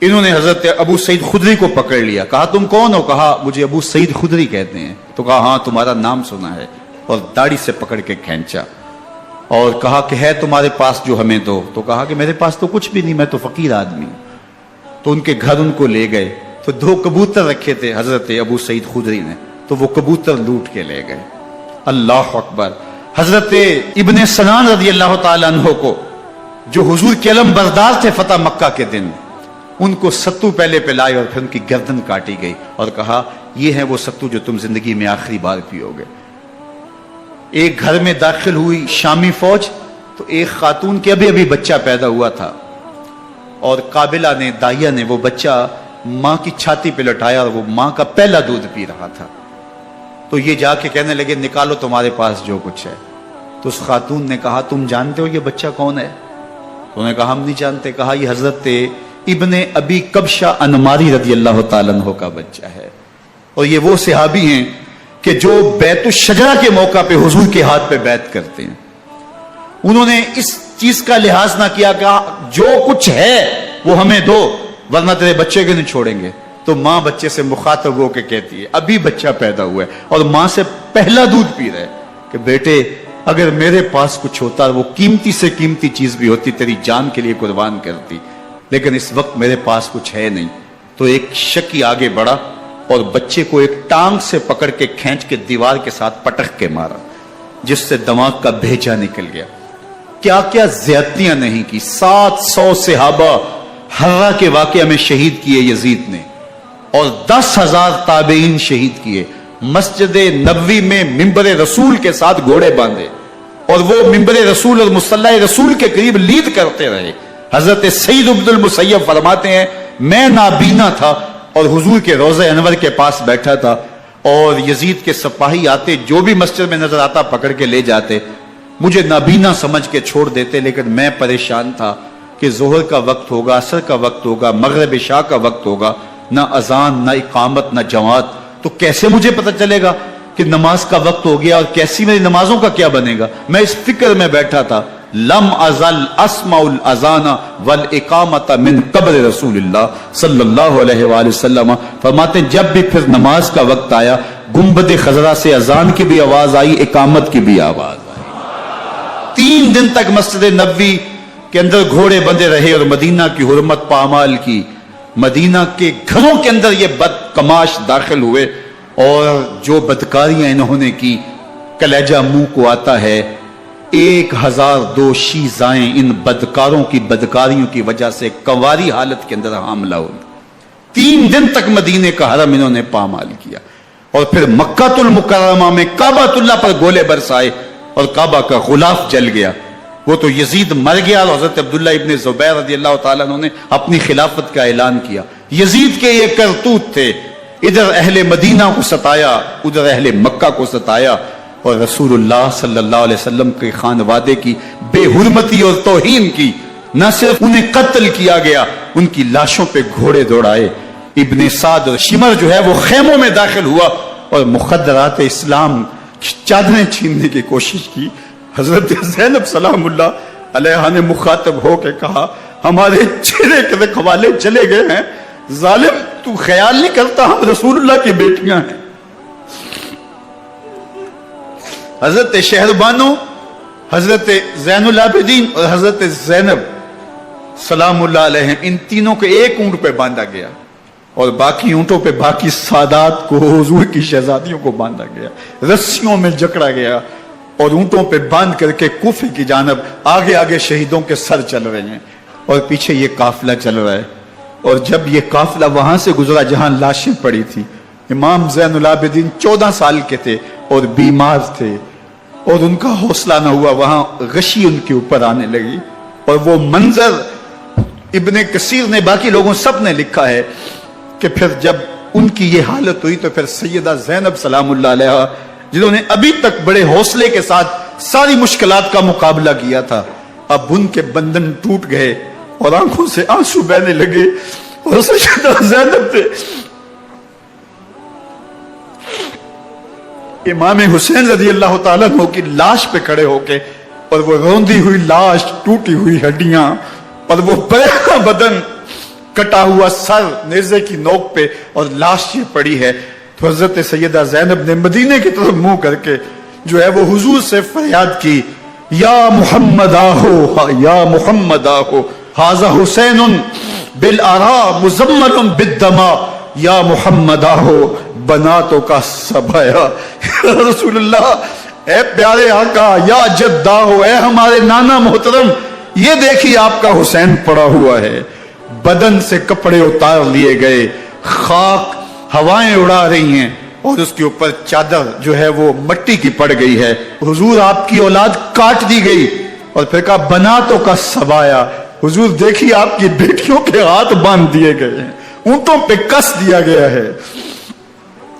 انہوں نے حضرت ابو سعید خدری کو پکڑ لیا، کہا تم کون ہو؟ کہا مجھے ابو سعید خدری کہتے ہیں۔ تو کہا ہاں تمہارا نام سنا ہے، اور داڑھی سے پکڑ کے کھینچا اور کہا کہ ہے تمہارے پاس جو ہمیں دو؟ تو کہا کہ میرے پاس تو کچھ بھی نہیں، میں تو فقیر آدمی ہوں۔ تو ان کے گھر ان کو لے گئے، تو 2 کبوتر رکھے تھے حضرت ابو سعید خدری نے، تو وہ کبوتر لوٹ کے لے گئے۔ اللہ اکبر، حضرت ابن سنان رضی اللہ تعالیٰ عنہ کو، جو حضور کے علم بردار تھے فتح مکہ کے دن، ان کو ستو پہلے پلائے اور پھر ان کی گردن کاٹی گئی اور کہا یہ ہے وہ ستو جو تم زندگی میں آخری بار پیو گے۔ ایک گھر میں داخل ہوئی شامی فوج، تو ایک خاتون کے ابھی ابھی بچہ پیدا ہوا تھا، اور قابلہ نے، دائیا نے وہ بچہ ماں کی چھاتی پہ لٹایا اور وہ ماں کا پہلا دودھ پی رہا تھا۔ تو یہ جا کے کہنے لگے نکالو تمہارے پاس جو کچھ ہے۔ تو اس خاتون نے کہا تم جانتے ہو یہ بچہ کون ہے؟ تو انہوں نے کہا ہم نہیں جانتے۔ کہا یہ حضرت ابن ابی کبشہ انماری رضی اللہ تعالیٰ عنہ کا بچہ ہے، اور یہ وہ صحابی ہیں کہ جو بیت الشجرہ کے موقع پہ حضور کے ہاتھ پہ بیعت کرتے ہیں۔ انہوں نے اس چیز کا لحاظ نہ کیا کہ جو کچھ ہے وہ ہمیں دو ورنہ تیرے بچے کے نہیں چھوڑیں گے۔ تو ماں بچے سے مخاطب ہو کے کہتی ہے، ابھی بچہ پیدا ہوا ہے اور ماں سے پہلا دودھ پی رہے، کہ بیٹے اگر میرے پاس کچھ ہوتا، وہ قیمتی سے قیمتی چیز بھی ہوتی تیری جان کے لیے قربان کرتی، لیکن اس وقت میرے پاس کچھ ہے نہیں۔ تو ایک شکی آگے بڑھا اور بچے کو ایک ٹانگ سے پکڑ کے کھینچ کے دیوار کے ساتھ پٹک کے مارا، جس سے دماغ کا بھیجا نکل گیا۔ کیا کیا زیادتیاں نہیں کی۔ 700 صحابہ حرہ کے واقعہ میں شہید کیے یزید نے، اور 10,000 تابعین شہید کیے۔ مسجد نبوی میں منبر رسول کے ساتھ گھوڑے باندھے، اور وہ منبر رسول اور مصلی رسول کے قریب لید کرتے رہے۔ حضرت سید عبد المسیب فرماتے ہیں میں نابینا تھا اور حضور کے روضہ انور کے پاس بیٹھا تھا، اور یزید کے سپاہی آتے، جو بھی مسجد میں نظر آتا پکڑ کے لے جاتے، مجھے نابینا سمجھ کے چھوڑ دیتے، لیکن میں پریشان تھا کہ ظہر کا وقت ہوگا، عصر کا وقت ہوگا، مغرب عشاء کا وقت ہوگا، نہ اذان نہ اقامت نہ جماعت، تو کیسے مجھے پتہ چلے گا کہ نماز کا وقت ہو گیا، اور کیسی میری نمازوں کا کیا بنے گا؟ میں اس فکر میں بیٹھا تھا۔ لم ازل اسمع الاذان والاقامت من قبل رسول اللہ صلی اللہ علیہ وآلہ وسلم۔ فرماتے ہیں جب بھی پھر نماز کا وقت آیا، گنبد خضرا سے اذان کی بھی آواز آئی، اقامت کی بھی آواز آئی۔ 3 دن تک مسجد نبوی کے اندر گھوڑے بندے رہے اور مدینہ کی حرمت پامال کی۔ مدینہ کے گھروں کے اندر یہ بدکماش داخل ہوئے، اور جو بدکاریاں انہوں نے کی کلیجہ منہ کو آتا ہے۔ 1002 شیزائیں ان بدکاروں کی بدکاریوں کی وجہ سے کنواری حالت کے اندر حاملہ ہوئی۔ 3 دن تک مدینے کا حرم انہوں نے پامال کیا، اور پھر مکہ المکرمہ میں کعبہ اللہ پر گولے برسائے اور کعبہ کا غلاف جل گیا۔ وہ تو یزید مر گیا، اور حضرت عبداللہ ابن زبیر رضی اللہ تعالیٰ عنہ نے اپنی خلافت کا اعلان کیا۔ یزید کے یہ کرتوت تھے، ادھر اہل مدینہ کو ستایا، ادھر اہل مکہ کو ستایا، اور رسول اللہ صلی اللہ علیہ وسلم کے خانوادے کی بے حرمتی اور توہین کی۔ نہ صرف انہیں قتل کیا گیا، ان کی لاشوں پہ گھوڑے دوڑائے۔ ابن سعد اور شمر جو ہے وہ خیموں میں داخل ہوا اور مخدرات اسلام چادریں چھیننے کی کوشش کی۔ حضرت زینب سلام اللہ علیہ نے مخاطب ہو کے کہا ہمارے چہرے کے رکھوالے چلے گئے ہیں، ظالم تو خیال نہیں کرتا ہم رسول اللہ کی بیٹیاں ہیں۔ حضرت شہربانو، حضرت زین العابدین اور حضرت زینب سلام اللہ علیہ، ان تینوں کو ایک اونٹ پہ باندھا گیا، اور باقی اونٹوں پہ باقی سادات کو، حضور کی شہزادیوں کو باندھا گیا، رسیوں میں جکڑا گیا، اور اونٹوں پہ باندھ کر کے کوفے کی جانب آگے آگے شہیدوں کے سر چل رہے ہیں، اور پیچھے یہ قافلہ چل رہا ہے۔ اور جب یہ قافلہ وہاں سے گزرا جہاں لاشیں پڑی تھی، امام زین العابدین 14 سال کے تھے اور بیمار تھے، اور ان کا حوصلہ نہ ہوا، وہاں غشی ان کے اوپر آنے لگی، اور وہ منظر ابن کثیر نے، باقی لوگوں سب نے لکھا ہے کہ پھر جب ان کی یہ حالت ہوئی تو پھر سیدہ زینب سلام اللہ علیہ، جنہوں نے ابھی تک بڑے حوصلے کے ساتھ ساری مشکلات کا مقابلہ کیا تھا، اب ان کے بندن ٹوٹ گئے اور آنکھوں سے آنسو بہنے لگے، اور سیدہ زینب تھے امام حسین رضی اللہ تعالیٰ عنہ کی لاش پہ کھڑے ہو کے، اور وہ روندی ہوئی لاش، ٹوٹی ہوئی ہڈیاں، اور وہ بہتا بدن، کٹا ہوا سر نیزے کی نوک پہ، اور لاش یہ پڑی ہے۔ تو حضرت سیدہ زینب نے مدینے کی طرف منہ کر کے جو ہے وہ حضور سے فریاد کی، یا محمد آہو، یا محمد آہو، ھذا حسین بالآراء مزمل بالدماء، یا محمد آہو بناتوں کا سبایا۔ رسول اللہ اے پیارے آقا یا جدہ ہو، اے ہمارے نانا محترم، یہ دیکھیے آپ کا حسین پڑا ہوا ہے، بدن سے کپڑے اتار لیے گئے، خاک ہوائیں اڑا رہی ہیں اور اس کے اوپر چادر جو ہے وہ مٹی کی پڑ گئی ہے۔ حضور آپ کی اولاد کاٹ دی گئی اور پھر کہا بناتوں کا سبایا۔ حضور دیکھیے آپ کی بیٹیوں کے ہاتھ باندھ دیے گئے ہیں، اونٹوں پہ کس دیا گیا ہے،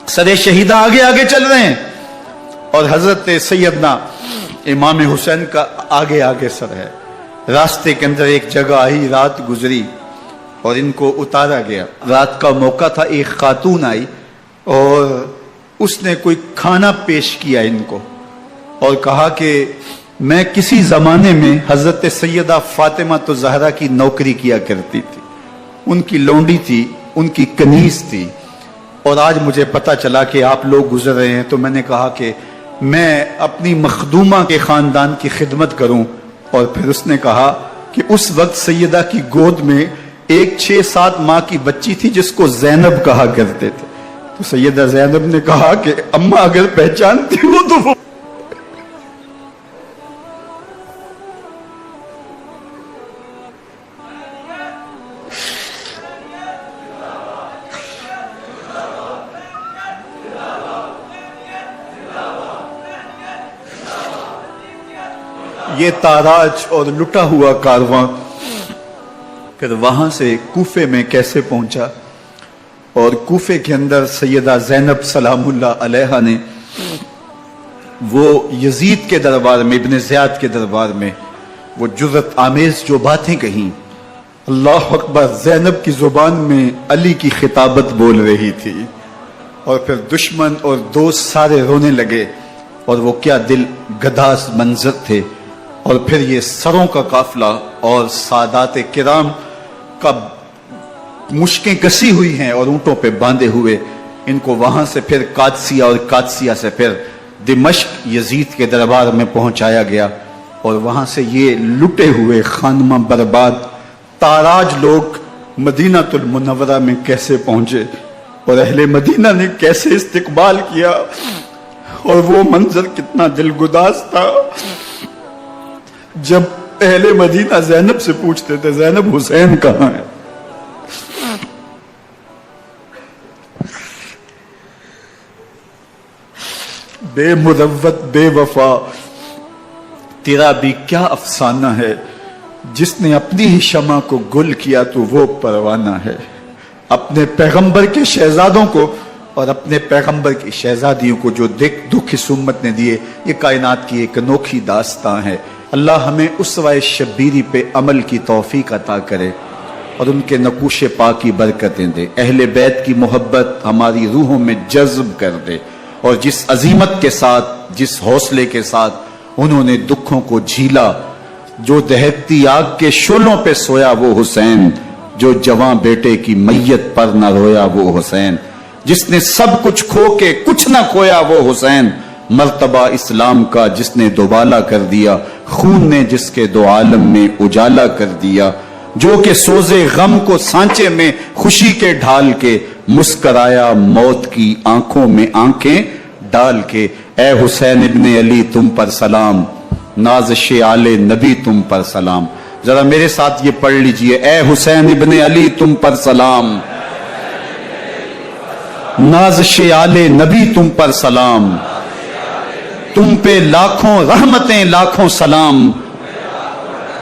سر شہیدہ آگے آگے چل رہے ہیں اور حضرت سیدنا امام حسین کا آگے آگے سر ہے۔ راستے کے اندر ایک جگہ آئی، رات گزری اور ان کو اتارا گیا۔ رات کا موقع تھا، ایک خاتون آئی اور اس نے کوئی کھانا پیش کیا ان کو اور کہا کہ میں کسی زمانے میں حضرت سیدہ فاطمہ تو زہرا کی نوکری کیا کرتی تھی، ان کی لونڈی تھی، ان کی کنیز تھی، اور آج مجھے پتا چلا کہ آپ لوگ گزر رہے ہیں تو میں نے کہا کہ میں اپنی مخدومہ کے خاندان کی خدمت کروں۔ اور پھر اس نے کہا کہ اس وقت سیدہ کی گود میں ایک 6-7 ماہ کی بچی تھی جس کو زینب کہا کرتے تھے، تو سیدہ زینب نے کہا کہ اماں اگر پہچانتی ہو تو وہ یہ تاراج اور لٹا ہوا کارواں پھر وہاں سے کوفے میں کیسے پہنچا، اور کوفے کے اندر سیدہ زینب سلام اللہ علیہا نے وہ یزید کے دربار میں، ابن زیاد کے دربار میں وہ جرأت آمیز جو باتیں کہیں، اللہ اکبر، زینب کی زبان میں علی کی خطابت بول رہی تھی، اور پھر دشمن اور دوست سارے رونے لگے، اور وہ کیا دل گداز منظر تھے۔ اور پھر یہ سروں کا قافلہ اور سادات کرام کا مشکیں کسی ہوئی ہیں اور اونٹوں پہ باندھے ہوئے، ان کو وہاں سے پھر قادسیہ اور قادسیہ سے پھر دمشق یزید کے دربار میں پہنچایا گیا، اور وہاں سے یہ لٹے ہوئے خانمہ برباد تاراج لوگ مدینہ المنورہ میں کیسے پہنچے، اور اہل مدینہ نے کیسے استقبال کیا، اور وہ منظر کتنا دلگداز تھا جب اہل مدینہ زینب سے پوچھتے تھے زینب حسین کہاں ہے؟ بے مروت بے وفا تیرا بھی کیا افسانہ ہے، جس نے اپنی ہی شمع کو گل کیا تو وہ پروانہ ہے۔ اپنے پیغمبر کے شہزادوں کو اور اپنے پیغمبر کی شہزادیوں کو جو دکھ اس امت نے دیے، یہ کائنات کی ایک انوکھی داستان ہے۔ اللہ ہمیں اسوہ شبیری پہ عمل کی توفیق عطا کرے اور ان کے نقوش پاک کی برکتیں دے، اہل بیت کی محبت ہماری روحوں میں جذب کر دے، اور جس عظیمت کے ساتھ، جس حوصلے کے ساتھ انہوں نے دکھوں کو جھیلا، جو دہکتی آگ کے شعلوں پہ سویا وہ حسین، جو جواں بیٹے کی میت پر نہ رویا وہ حسین، جس نے سب کچھ کھو کے کچھ نہ کھویا وہ حسین، مرتبہ اسلام کا جس نے دوبالا کر دیا، خون نے جس کے دو عالم میں اجالا کر دیا، جو کہ سوزے غم کو سانچے میں خوشی کے ڈھال کے مسکرایا موت کی آنکھوں میں آنکھیں ڈال کے۔ اے حسین ابن علی تم پر سلام، نازش آل نبی تم پر سلام۔ ذرا میرے ساتھ یہ پڑھ لیجئے، اے حسین ابن علی تم پر سلام، نازش آل نبی تم پر سلام، تم پہ لاکھوں رحمتیں لاکھوں سلام،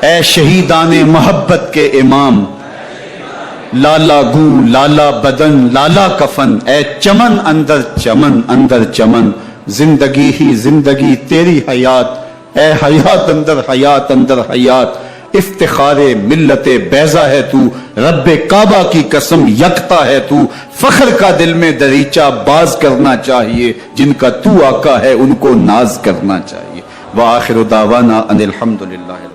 اے شہیدان محبت کے امام، لالا گو لالا بدن لالا کفن، اے چمن اندر چمن، زندگی ہی زندگی تیری حیات، اے حیات اندر حیات، افتخار ملت بیضا ہے تو، رب کعبہ کی قسم یکتا ہے تو، فخر کا دل میں دریچہ باز کرنا چاہیے، جن کا تو آقا ہے ان کو ناز کرنا چاہیے۔ وآخر دعوانا ان الحمدللہ۔